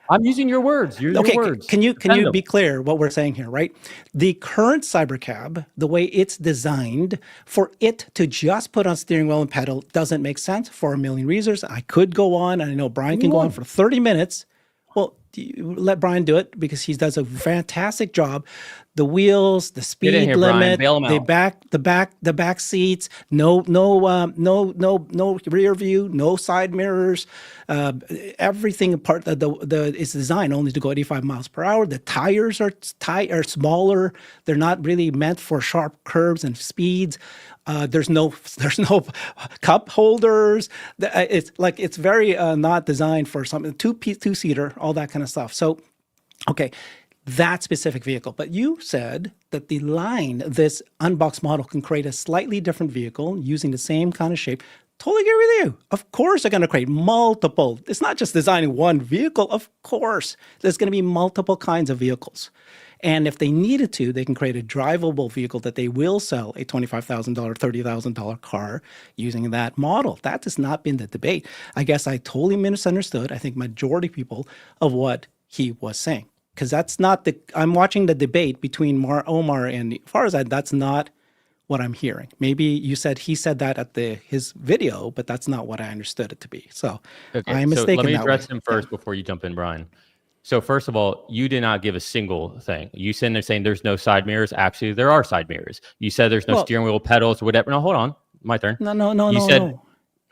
I'm using your words. Your words. Can you be clear what we're saying here, right? The current Cybercab, the way it's designed, for it to just put on steering wheel and pedal doesn't make sense for a million reasons. I could go on, and I know Brian can go on for 30 minutes. Well, let Brian do it because he does a fantastic job. The wheels, the speed limit, the back seats, no rear view, no side mirrors, everything part of is designed only to go 85 miles per hour. The tires are smaller. They're not really meant for sharp curves and speeds. There's no cup holders. It's very not designed for something two-seater, all that kind of stuff. So, okay, that specific vehicle. But you said that this unboxed model can create a slightly different vehicle using the same kind of shape. Totally agree with you. Of course, they're going to create multiple. It's not just designing one vehicle. Of course, there's going to be multiple kinds of vehicles. And if they needed to, they can create a drivable vehicle that they will sell a $25,000, $30,000 car using that model. That has not been the debate. I guess I totally misunderstood, I think, majority of people of what he was saying. Because that's not I'm watching the debate between Omar and as far as that's not what I'm hearing. Maybe he said that at his video, but that's not what I understood it to be. So I'm mistaken. Let me address him first before you jump in, Brian. So first of all, you did not give a single thing. You said they're saying there's no side mirrors. Actually, there are side mirrors. You said there's no steering wheel pedals or whatever. No, hold on. My turn. No.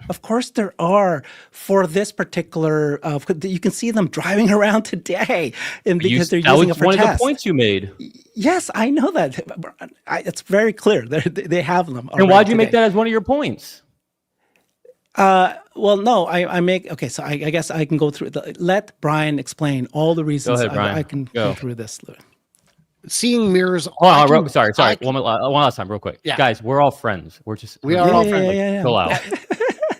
Of course there are for this particular. You can see them driving around today, and because they're using it for tests. That was one of the points you made. Yes, I know that. It's very clear. They have them. And why'd you make that as one of your points? Well, no, I make, okay, so I guess I can go through, let Brian explain all the reasons. Go ahead, Brian. I can go through this. Seeing mirrors. Sorry. One last time, real quick. Yeah. Guys, we're all friends. We are all friends. Chill out.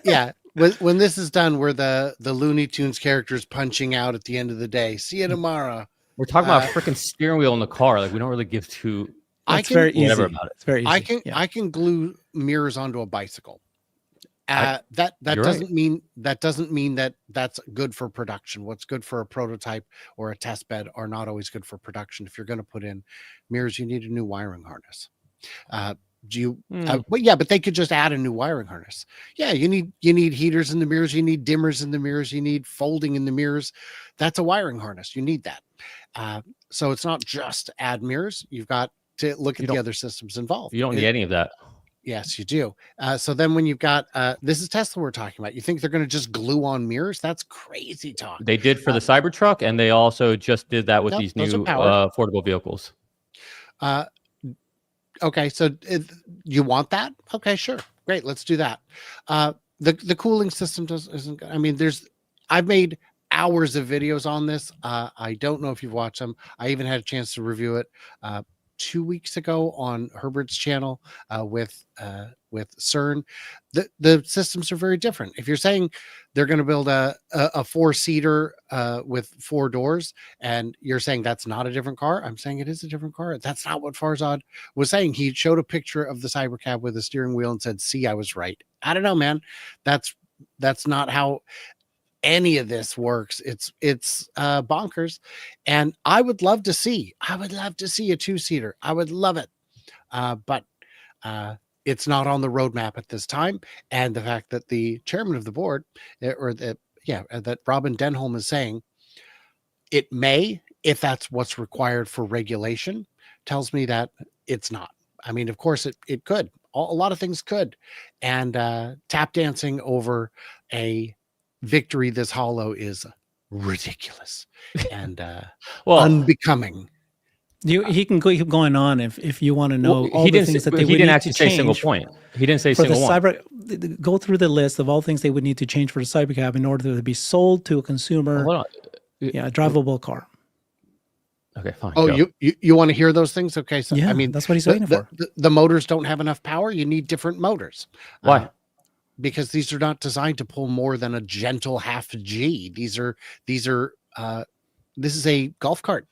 Yeah. When this is done, we're the Looney Tunes characters punching out at the end of the day. See you tomorrow. We're talking about a freaking steering wheel in the car. Like, we don't really give two. It's very easy. About it. It's very easy. I can glue mirrors onto a bicycle. That doesn't mean that that's good for production. What's good for a prototype or a test bed are not always good for production. If you're going to put in mirrors, you need a new wiring harness. But they could just add a new wiring harness. Yeah, you need heaters in the mirrors, you need dimmers in the mirrors, you need folding in the mirrors. That's a wiring harness. You need that. So it's not just add mirrors. You've got to look at the other systems involved. You don't need any of that. Yes, you do. So then when you've got, this is Tesla we're talking about. You think they're going to just glue on mirrors? That's crazy talk. They did for the Cybertruck, and they also just did that with these new affordable vehicles. Okay, so you want that? Okay, sure. Great, let's do that. The cooling system isn't good. I mean, I've made hours of videos on this. I don't know if you've watched them. I even had a chance to review it 2 weeks ago on Herbert's channel with CERN. The systems are very different. If you're saying they're going to build a 4-seater with 4 doors, and you're saying that's not a different car, I'm saying it is a different car. That's not what Farzad was saying. He showed a picture of the Cybercab with a steering wheel and said, "See, I was right." I don't know, man. That's not how any of this works. It's bonkers. And I would love to see a 2-seater. I would love it. But it's not on the roadmap at this time. And the fact that the chairman of the board that Robin Denholm is saying it may, if that's what's required for regulation, tells me that it's not. I mean, of course it could. A lot of things could. And tap dancing over a victory this hollow is ridiculous and Well, unbecoming. He can keep going on if you want to know all the things that they he would didn't need actually to say a single change point. He didn't say a for the single one. cyber. Go through the list of all things they would need to change for the cybercab in order to be sold to a consumer. Hold on. Yeah, a drivable car. Okay, fine. Oh, go. you want to hear those things? Okay, so Yeah, I mean, that's what he's waiting for. the motors don't have enough power. You need different motors. Why? Because these are not designed to pull more than a gentle half G. These are this is a golf cart.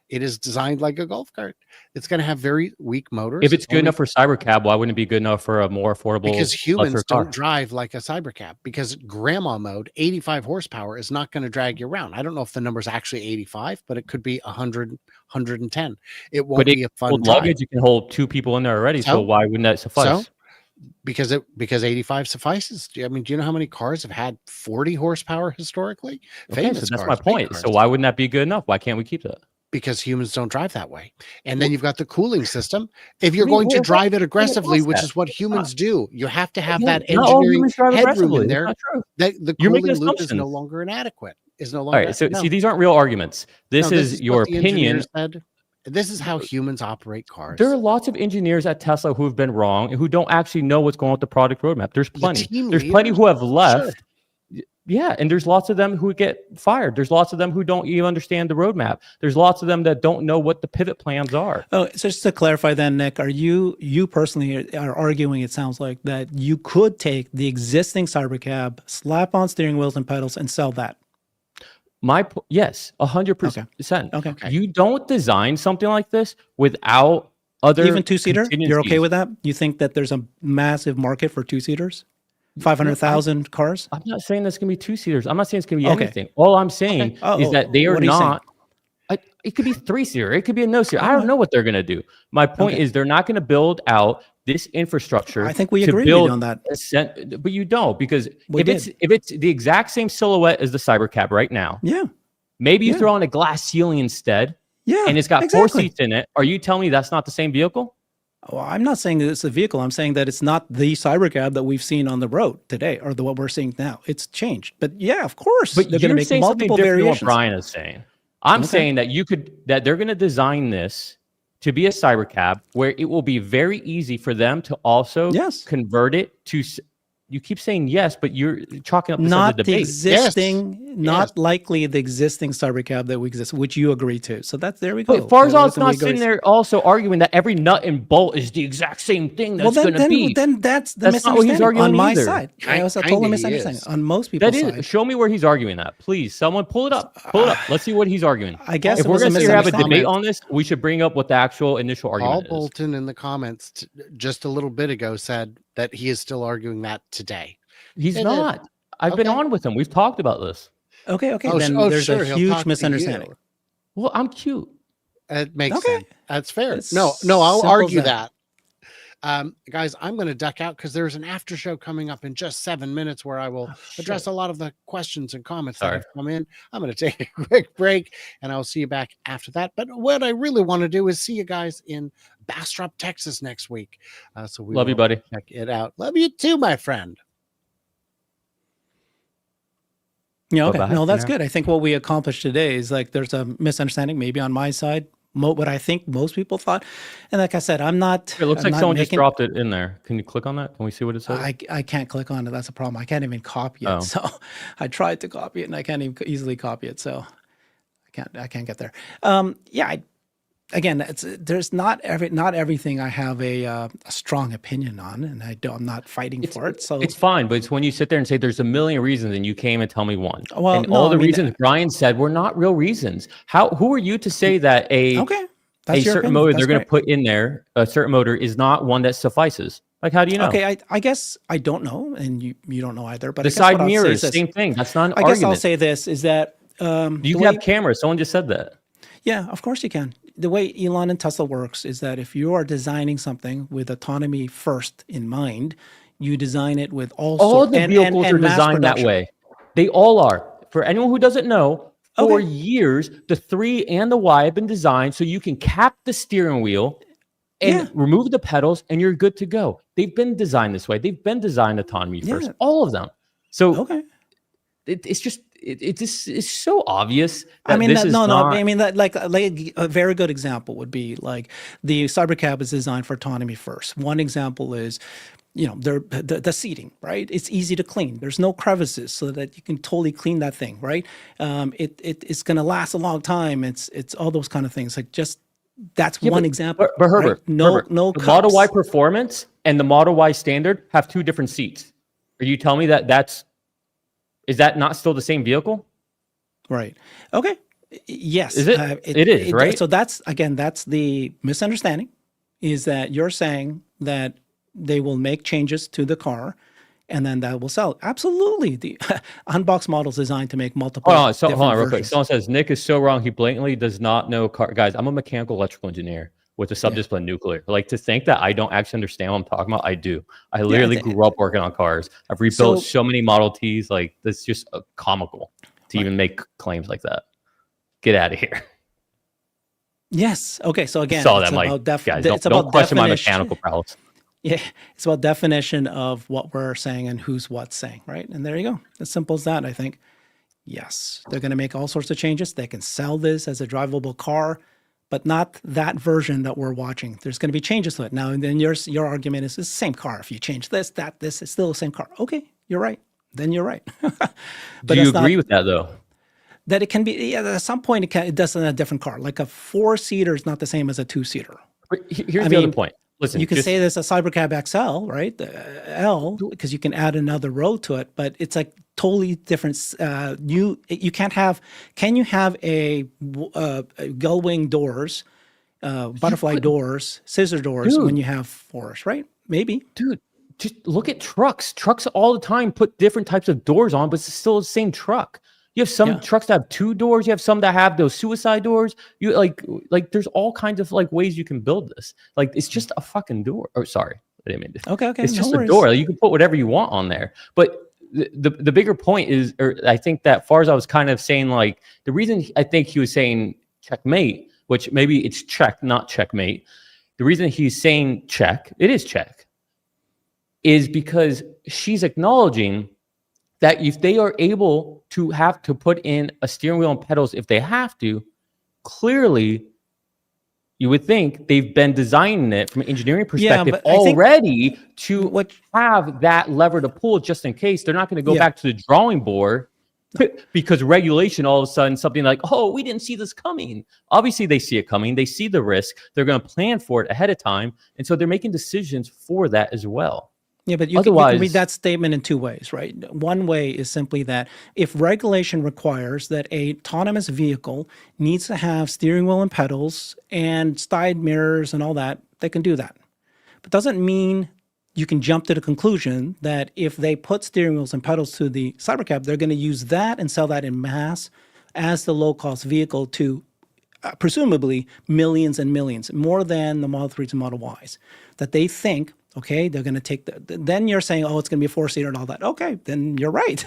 It is designed like a golf cart. It's going to have very weak motors. If it's good enough for cybercab, why wouldn't it be good enough for a more affordable? Because humans luxury car? don't drive like a cybercab. Because grandma mode, 85 horsepower, is not going to drag you around. I don't know if the number's actually 85, but it could be 100, 110. It won't be a fun Hold drive. luggage. You can hold 2 people in there already. So why wouldn't that suffice? So, because 85 suffices. I mean, do you know how many cars have had 40 horsepower historically? Okay, so that's my point. So why wouldn't that be good enough? Why can't we keep that? Because humans don't drive that way. And then you've got the cooling system. If you're going to drive it aggressively, which is what humans do, you have to have that engineering headroom in there. The cooling loop is no longer inadequate. All right. So see, these aren't real arguments. This is your opinion. This is how humans operate cars. There are lots of engineers at Tesla who have been wrong and who don't actually know what's going on with the product roadmap. There's plenty. There's plenty who have left. Sure. Yeah, and there's lots of them who get fired. There's lots of them who don't even understand the roadmap. There's lots of them that don't know what the pivot plans are. Oh, so just to clarify then, Nick, are you personally are arguing, it sounds like, that you could take the existing cybercab, slap on steering wheels and pedals and sell that? Yes, 100%. Okay. You don't design something like this without other even 2-seater. You're okay with that? You think that there's a massive market for 2-seaters? 500,000 cars? I'm not saying that's going to be 2-seaters. I'm not saying it's going to be anything. All I'm saying is that they are not. It could be 3-seater. It could be a no-seater. I don't know what they're going to do. My point is they're not going to build out this infrastructure. I think we agree on that. But you don't, because if it's the exact same silhouette as the cybercab right now, maybe you throw on a glass ceiling instead, and it's got 4 seats in it. Are you telling me that's not the same vehicle? Well, I'm not saying that it's a vehicle. I'm saying that it's not the cybercab that we've seen on the road today, or what we're seeing now. It's changed. But yeah, of course, but they're going to make multiple variations. What Brian is saying. I'm saying that they're going to design this to be a cybercab where it will be very easy for them to also convert it to. You keep saying yes, but you're chalking up this as a debate. Not likely the existing cybercab that we exist, which you agree to. So there we go. But Farzad's not sitting there also arguing that every nut and bolt is the exact same thing that's going to be. Then that's the misunderstanding on my side. I also told him misunderstanding on most people's side. Show me where he's arguing that, please. Someone pull it up. Pull it up. Let's see what he's arguing. I guess if we're going to have a debate on this, we should bring up what the actual initial argument is. Paul Bolton in the comments just a little bit ago said that he is still arguing that today. He's not. I've been on with him. We've talked about this. Okay. Then there's a huge misunderstanding. Well, I'm cute. It makes sense. That's fair. No, I'll argue that. Guys, I'm going to duck out because there's an after show coming up in just 7 minutes where I will address a lot of the questions and comments that have come in. I'm going to take a quick break and I'll see you back after that. But what I really want to do is see you guys in Bastrop, Texas next week. So we love you, buddy. Check it out. Love you too, my friend. Yeah, okay. No, that's good. I think what we accomplished today is there's a misunderstanding maybe on my side, what I think most people thought. And like I said, I'm not. It looks like someone just dropped it in there. Can you click on that? Can we see what it says? I can't click on it. That's a problem. I can't even copy it. So I tried to copy it and I can't even easily copy it. So I can't get there. Again, there's not everything I have a strong opinion on, and I'm not fighting for it. So it's fine, but it's when you sit there and say there's a million reasons, and you came and tell me one. Well, and all the reasons Brian said were not real reasons. Who are you to say that a certain motor they're going to put in there, a certain motor is not one that suffices? Like, how do you know? Okay, I guess I don't know, and you don't know either. But the side mirrors, same thing. That's not an argument. I guess I'll say this is that you can have cameras. Someone just said that. Yeah, of course you can. The way Elon and Tesla works is that if you are designing something with autonomy first in mind, you design it with all the vehicles are designed that way. They all are. For anyone who doesn't know, for years, the 3 and the Y have been designed so you can cap the steering wheel and remove the pedals and you're good to go. They've been designed this way. They've been designed autonomy first. All of them. So it's just it just is so obvious that I mean, this that, is no, not. I mean that like a very good example would be like the Cybercab is designed for autonomy first. One example is, the seating, right? It's easy to clean. There's no crevices, so that you can totally clean that thing, right? It's going to last a long time. It's all those kind of things. Like just that's Yeah, one example. but Herbert, right? No the Model Y cups. Performance and the Model Y Standard have two different seats. Are you telling me that is that not still the same vehicle? Right. Okay. Yes. Is it? It is, right? So that's the misunderstanding, is that you're saying that they will make changes to the car and then that will sell. Absolutely. The unboxed model is designed to make multiple Hold on, different real quick. versions. Someone says Nick is so wrong. He blatantly does not know car. Guys, I'm a mechanical electrical engineer with a subdiscipline nuclear. Like, to think that I don't actually understand what I'm talking about, I do. I literally grew up working on cars. I've rebuilt so many Model Ts. Like, that's just comical to even make claims like that. Get out of here. Yes. Okay. So again, Saw it's them, about guys, it's don't about question my definition. mechanical prowess. Yeah, it's about definition of what we're saying and who's what saying, right? And there you go. As simple as that, I think. Yes, they're going to make all sorts of changes. They can sell this as a drivable car, but not that version that we're watching. There's going to be changes to it. Now, and then your argument is it's the same car. If you change this, this is still the same car. Okay, you're right. Then you're right. But do you agree with that, though? That it can be, at some point, it does in a different car. Like a 4-seater is not the same as a 2-seater. But here's the other point. Listen, you can say this a Cybercab XL, right? The L, because you can add another row to it, but it's like totally different. You can't have. Can you have a gull wing doors, butterfly doors, scissor doors when you have 4s, right? Maybe, dude. Just look at trucks. Trucks all the time put different types of doors on, but it's still the same truck. You have some trucks that have 2 doors. You have some that have those suicide doors. You like there's all kinds of like ways you can build this. Like, it's just a fucking door. Oh, sorry, I didn't mean to. Okay. It's just a door. Like, you can put whatever you want on there. But the bigger point is, or I think that Farza was kind of saying, like, the reason I think he was saying checkmate, which maybe it's check, not checkmate. The reason he's saying check, it is check, is because she's acknowledging that if they are able to have to put in a steering wheel and pedals, if they have to, clearly you would think they've been designing it from an engineering perspective already to have that lever to pull just in case. They're not going to go back to the drawing board because regulation, all of a sudden, something like, oh, we didn't see this coming. Obviously, they see it coming. They see the risk. They're going to plan for it ahead of time. And so they're making decisions for that as well. Yeah, but you can read that statement in 2 ways, right? One way is simply that if regulation requires that a autonomous vehicle needs to have steering wheel and pedals and side mirrors and all that, they can do that. But doesn't mean you can jump to the conclusion that if they put steering wheels and pedals to the Cybercab, they're going to use that and sell that in mass as the low-cost vehicle to presumably millions and millions, more than the Model 3s and Model Ys, that they think, okay, they're going to take then you're saying, oh, it's going to be a 4-seater and all that. Okay, then you're right.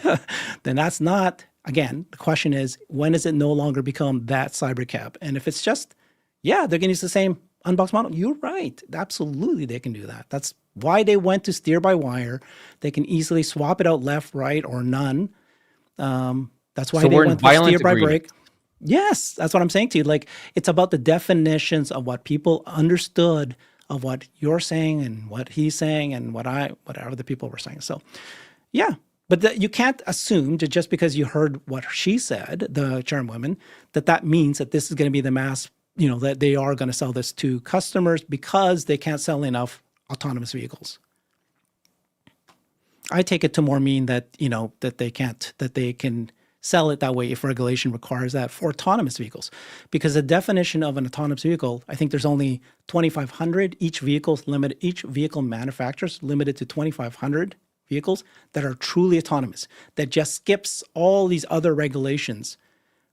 Then that's not, again, the question is, when does it no longer become that Cybercab? And if it's just, they're going to use the same unboxed model, you're right. Absolutely, they can do that. That's why they went to steer-by-wire. They can easily swap it out left, right, or none. That's why they went to steer-by-brake. Yes, that's what I'm saying to you. Like, it's about the definitions of what people understood of what you're saying and what he's saying and what other people were saying. So, but you can't assume that just because you heard what she said, the chairwoman, that means that this is going to be the mass, that they are going to sell this to customers because they can't sell enough autonomous vehicles. I take it to more mean that, that they can sell it that way if regulation requires that for autonomous vehicles. Because the definition of an autonomous vehicle, I think there's only 2,500. Each vehicle manufacturer's limited to 2,500 vehicles that are truly autonomous, that just skips all these other regulations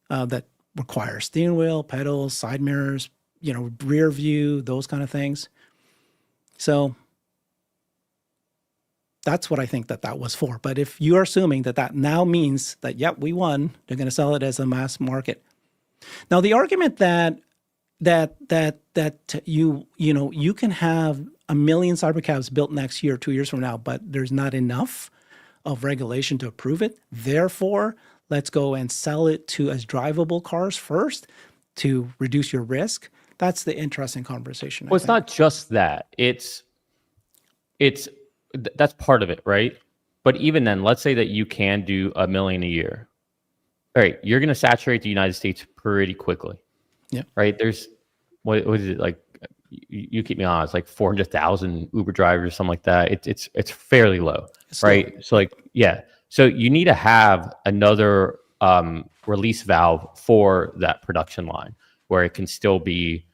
that require steering wheel, pedals, side mirrors, rear view, those kind of things. So that's what I think that was for. But if you're assuming that now means that, we won, they're going to sell it as a mass market. Now, the argument that you can have 1 million Cybercabs built next year, 2 years from now, but there's not enough of regulation to approve it. Therefore, let's go and sell it to as drivable cars first to reduce your risk. That's the interesting conversation. Well, it's not just that. That's part of it, right? But even then, let's say that you can do 1 million a year. All right, you're going to saturate the United States pretty quickly. Yeah. Right. There's what is it like? You keep me honest, like 400,000 Uber drivers, something like that. It's fairly low, right? So like, yeah. So you need to have another release valve for that production line where it can still be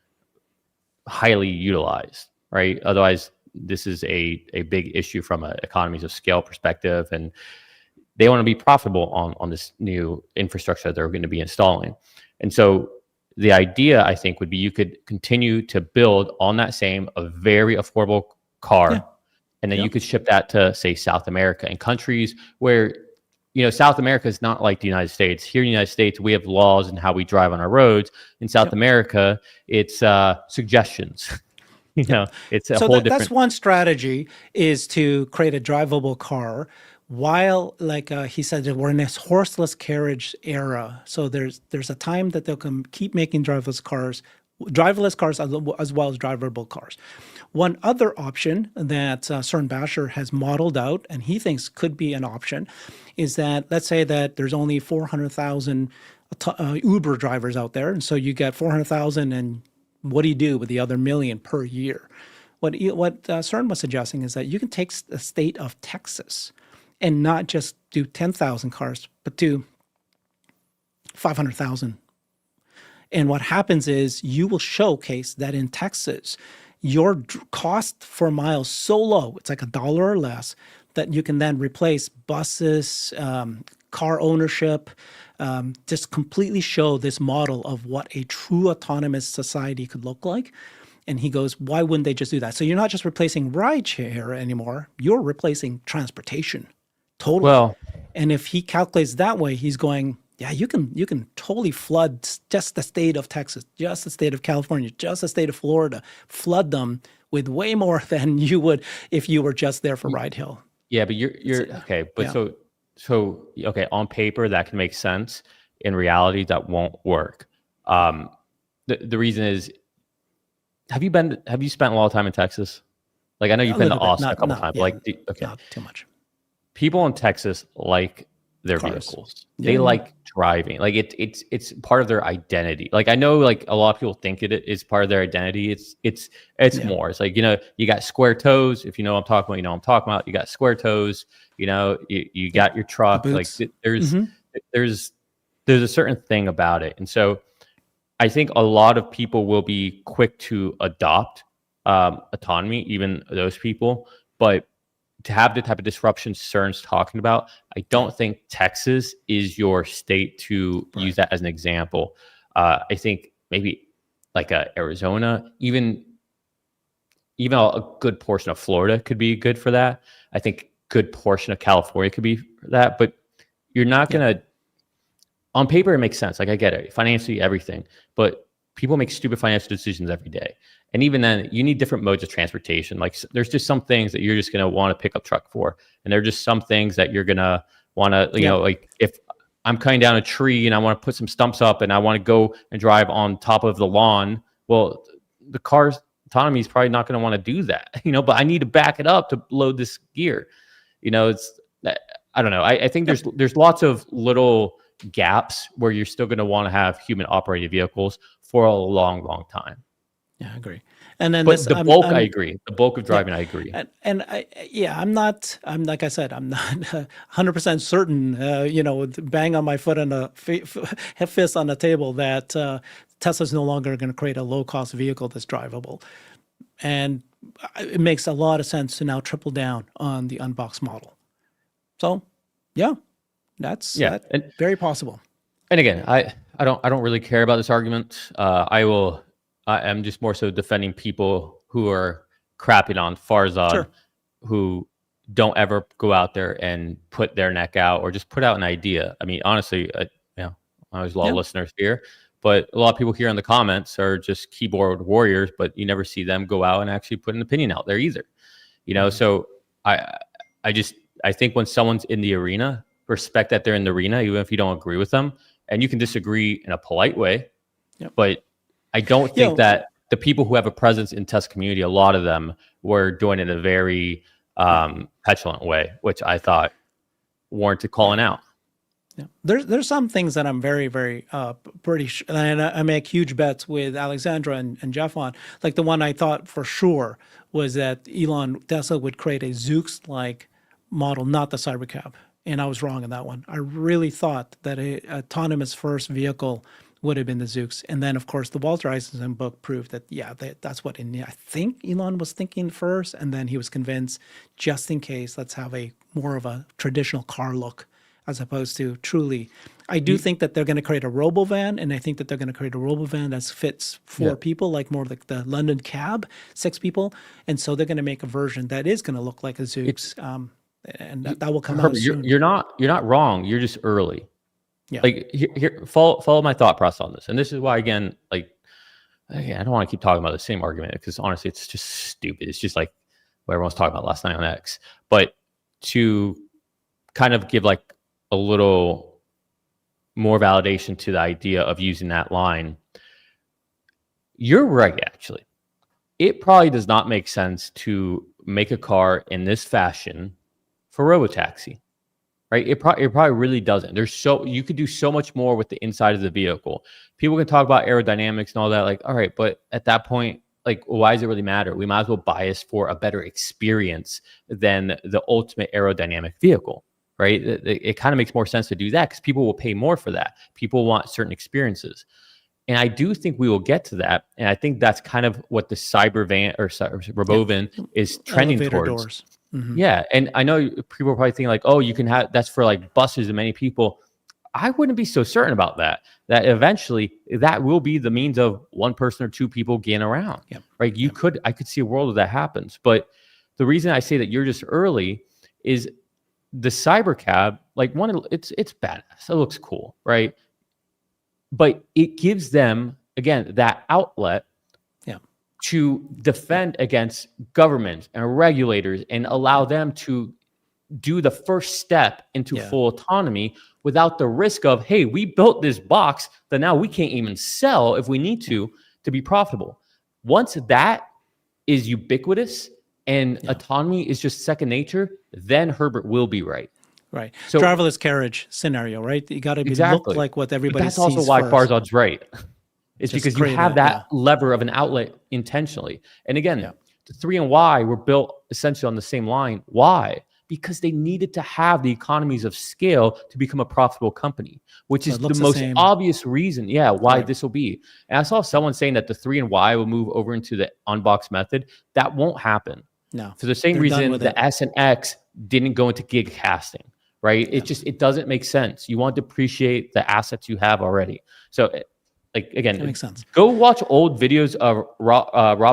highly utilized, right? Otherwise, this is a big issue from an economies of scale perspective, and they want to be profitable on this new infrastructure that they're going to be installing. And so the idea, I think, would be you could continue to build on that same a very affordable car, and then you could ship that to, say, South America and countries where, South America is not like the United States. Here in the United States, we have laws and how we drive on our roads. In South America, it's suggestions. It's a whole different. That's one strategy, is to create a drivable car. While, like he said, we're in this horseless carriage era, so there's a time that they'll keep making driverless cars as well as drivable cars. One other option that Søren Bascher has modeled out, and he thinks could be an option, is that let's say that there's only 400,000 Uber drivers out there, and so you get 400,000, and what do you do with the other million per year? What Søren was suggesting is that you can take the state of Texas and not just do 10,000 cars, but do 500,000. And what happens is you will showcase that in Texas, your cost for a mile is so low, it's like $1 or less, that you can then replace buses, car ownership, just completely show this model of what a true autonomous society could look like. And he goes, why wouldn't they just do that? So you're not just replacing rideshare anymore, you're replacing transportation. Totally. Well, and if he calculates that way, he's going, yeah, you can totally flood just the state of Texas, just the state of California, just the state of Florida, flood them with way more than you would if you were just there for ride hail. Yeah, but you're okay. But so okay, on paper that can make sense. In reality, that won't work. The reason is, have you spent a lot of time in Texas? Like, I know you've been to Austin a couple times. Not too much. People in Texas like their Cars. vehicles. They like driving. Like it's part of their identity. Like, I know like a lot of people think it is part of their identity. It's more. It's like, you got square toes. If you know what I'm talking about, I'm talking about. You got square toes. You got your truck. Like there's a certain thing about it. And so I think a lot of people will be quick to adopt autonomy, even those people. But to have the type of disruption Søren's talking about, I don't think Texas is your state to use that as an example. I think maybe like Arizona, even a good portion of Florida could be good for that. I think good portion of California could be for that, but you're not going to, on paper, it makes sense. Like, I get it, financially, everything, but people make stupid financial decisions every day. And even then, you need different modes of transportation. Like, there's just some things that you're just going to want a pickup truck for. And there are just some things that you're going to want to, like if I'm cutting down a tree and I want to put some stumps up and I want to go and drive on top of the lawn, well, the car's autonomy is probably not going to want to do that, but I need to back it up to load this gear. I don't know. I think there's lots of little gaps where you're still going to want to have human operated vehicles for a long, long time. Yeah, I agree. And then I agree. The bulk of driving, I agree. I'm like I said, I'm not 100% certain, bang on my foot and a fist on the table that Tesla's no longer going to create a low cost vehicle that's drivable. And it makes a lot of sense to now triple down on the unboxed model. So that's very possible. And again, I don't really care about this argument. I'm just more so defending people who are crapping on Farzad, who don't ever go out there and put their neck out or just put out an idea. I mean, honestly, there's a lot of listeners here, but a lot of people here in the comments are just keyboard warriors, but you never see them go out and actually put an opinion out there either. So I think when someone's in the arena, respect that they're in the arena, even if you don't agree with them, and you can disagree in a polite way. Yep. But I don't think that the people who have a presence in Tesla community, a lot of them were doing it in a very petulant way, which I thought warranted calling out. Yeah. There's some things that I'm very, very pretty sure, and I make huge bets with Alexandra and Jeff on. Like the one I thought for sure was that Tesla would create a Zoox-like model, not the Cybercab. And I was wrong on that one. I really thought that a autonomous first vehicle would have been the Zoox. And then, of course, the Walter Isaacson book proved that, yeah, that's what I think Elon was thinking first. And then he was convinced, just in case, let's have a more of a traditional car look, as opposed to truly. I do think that they're going to create a robo-van, and I think that they're going to create a robo-van that fits 4 people, like more like the London cab, 6 people. And so they're going to make a version that is going to look like a Zoox, and that will come out soon. You're not wrong. You're just early. Yeah. Like here, follow my thought process on this. And this is why, again, I don't want to keep talking about the same argument, because honestly, it's just stupid. It's just like what everyone was talking about last night on X. But to kind of give like a little more validation to the idea of using that line, you're right, actually. It probably does not make sense to make a car in this fashion for robotaxi, right? It probably really doesn't. You could do so much more with the inside of the vehicle. People can talk about aerodynamics and all that. Like, all right, but at that point, like, why does it really matter? We might as well bias for a better experience than the ultimate aerodynamic vehicle, right? It kind of makes more sense to do that because people will pay more for that. People want certain experiences. And I do think we will get to that. And I think that's kind of what the Cybervan or Robovan is trending Elevator towards. doors. Mm-hmm. Yeah. And I know people are probably thinking like, oh, you can have, that's for like buses and many people. I wouldn't be so certain about that eventually that will be the means of one person or 2 people getting around. Yeah. Right. I could see a world where that happens. But the reason I say that you're just early is the Cybercab, like it's badass. It looks cool. Right. But it gives them, again, that outlet to defend against government and regulators and allow them to do the first step into full autonomy without the risk of, hey, we built this box that now we can't even sell if we need to be profitable. Once that is ubiquitous and autonomy is just second nature, then Herbert will be right. Right. So, driverless carriage scenario, right? You got to look like what everybody sees. But that's also why first. Farzad's right. It's Just because you have that lever of an outlet intentionally. And again, the 3 and Y were built essentially on the same line. Why? Because they needed to have the economies of scale to become a profitable company, which is the most obvious reason, why this will be. And I saw someone saying that the 3 and Y will move over into the unbox method. That won't happen. No. For the same reason the S and X didn't go into gig casting, right? It doesn't make sense. You want to appreciate the assets you have already. So like, again, that makes sense. Go watch old videos of Rob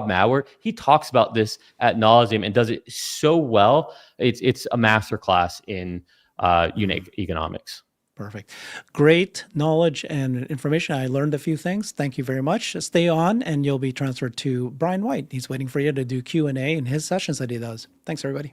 Mauer. He talks about this ad nauseum and does it so well. It's a masterclass in unit economics. Perfect. Great knowledge and information. I learned a few things. Thank you very much. Stay on and you'll be transferred to Brian White. He's waiting for you to do Q&A in his sessions that he does. Thanks, everybody.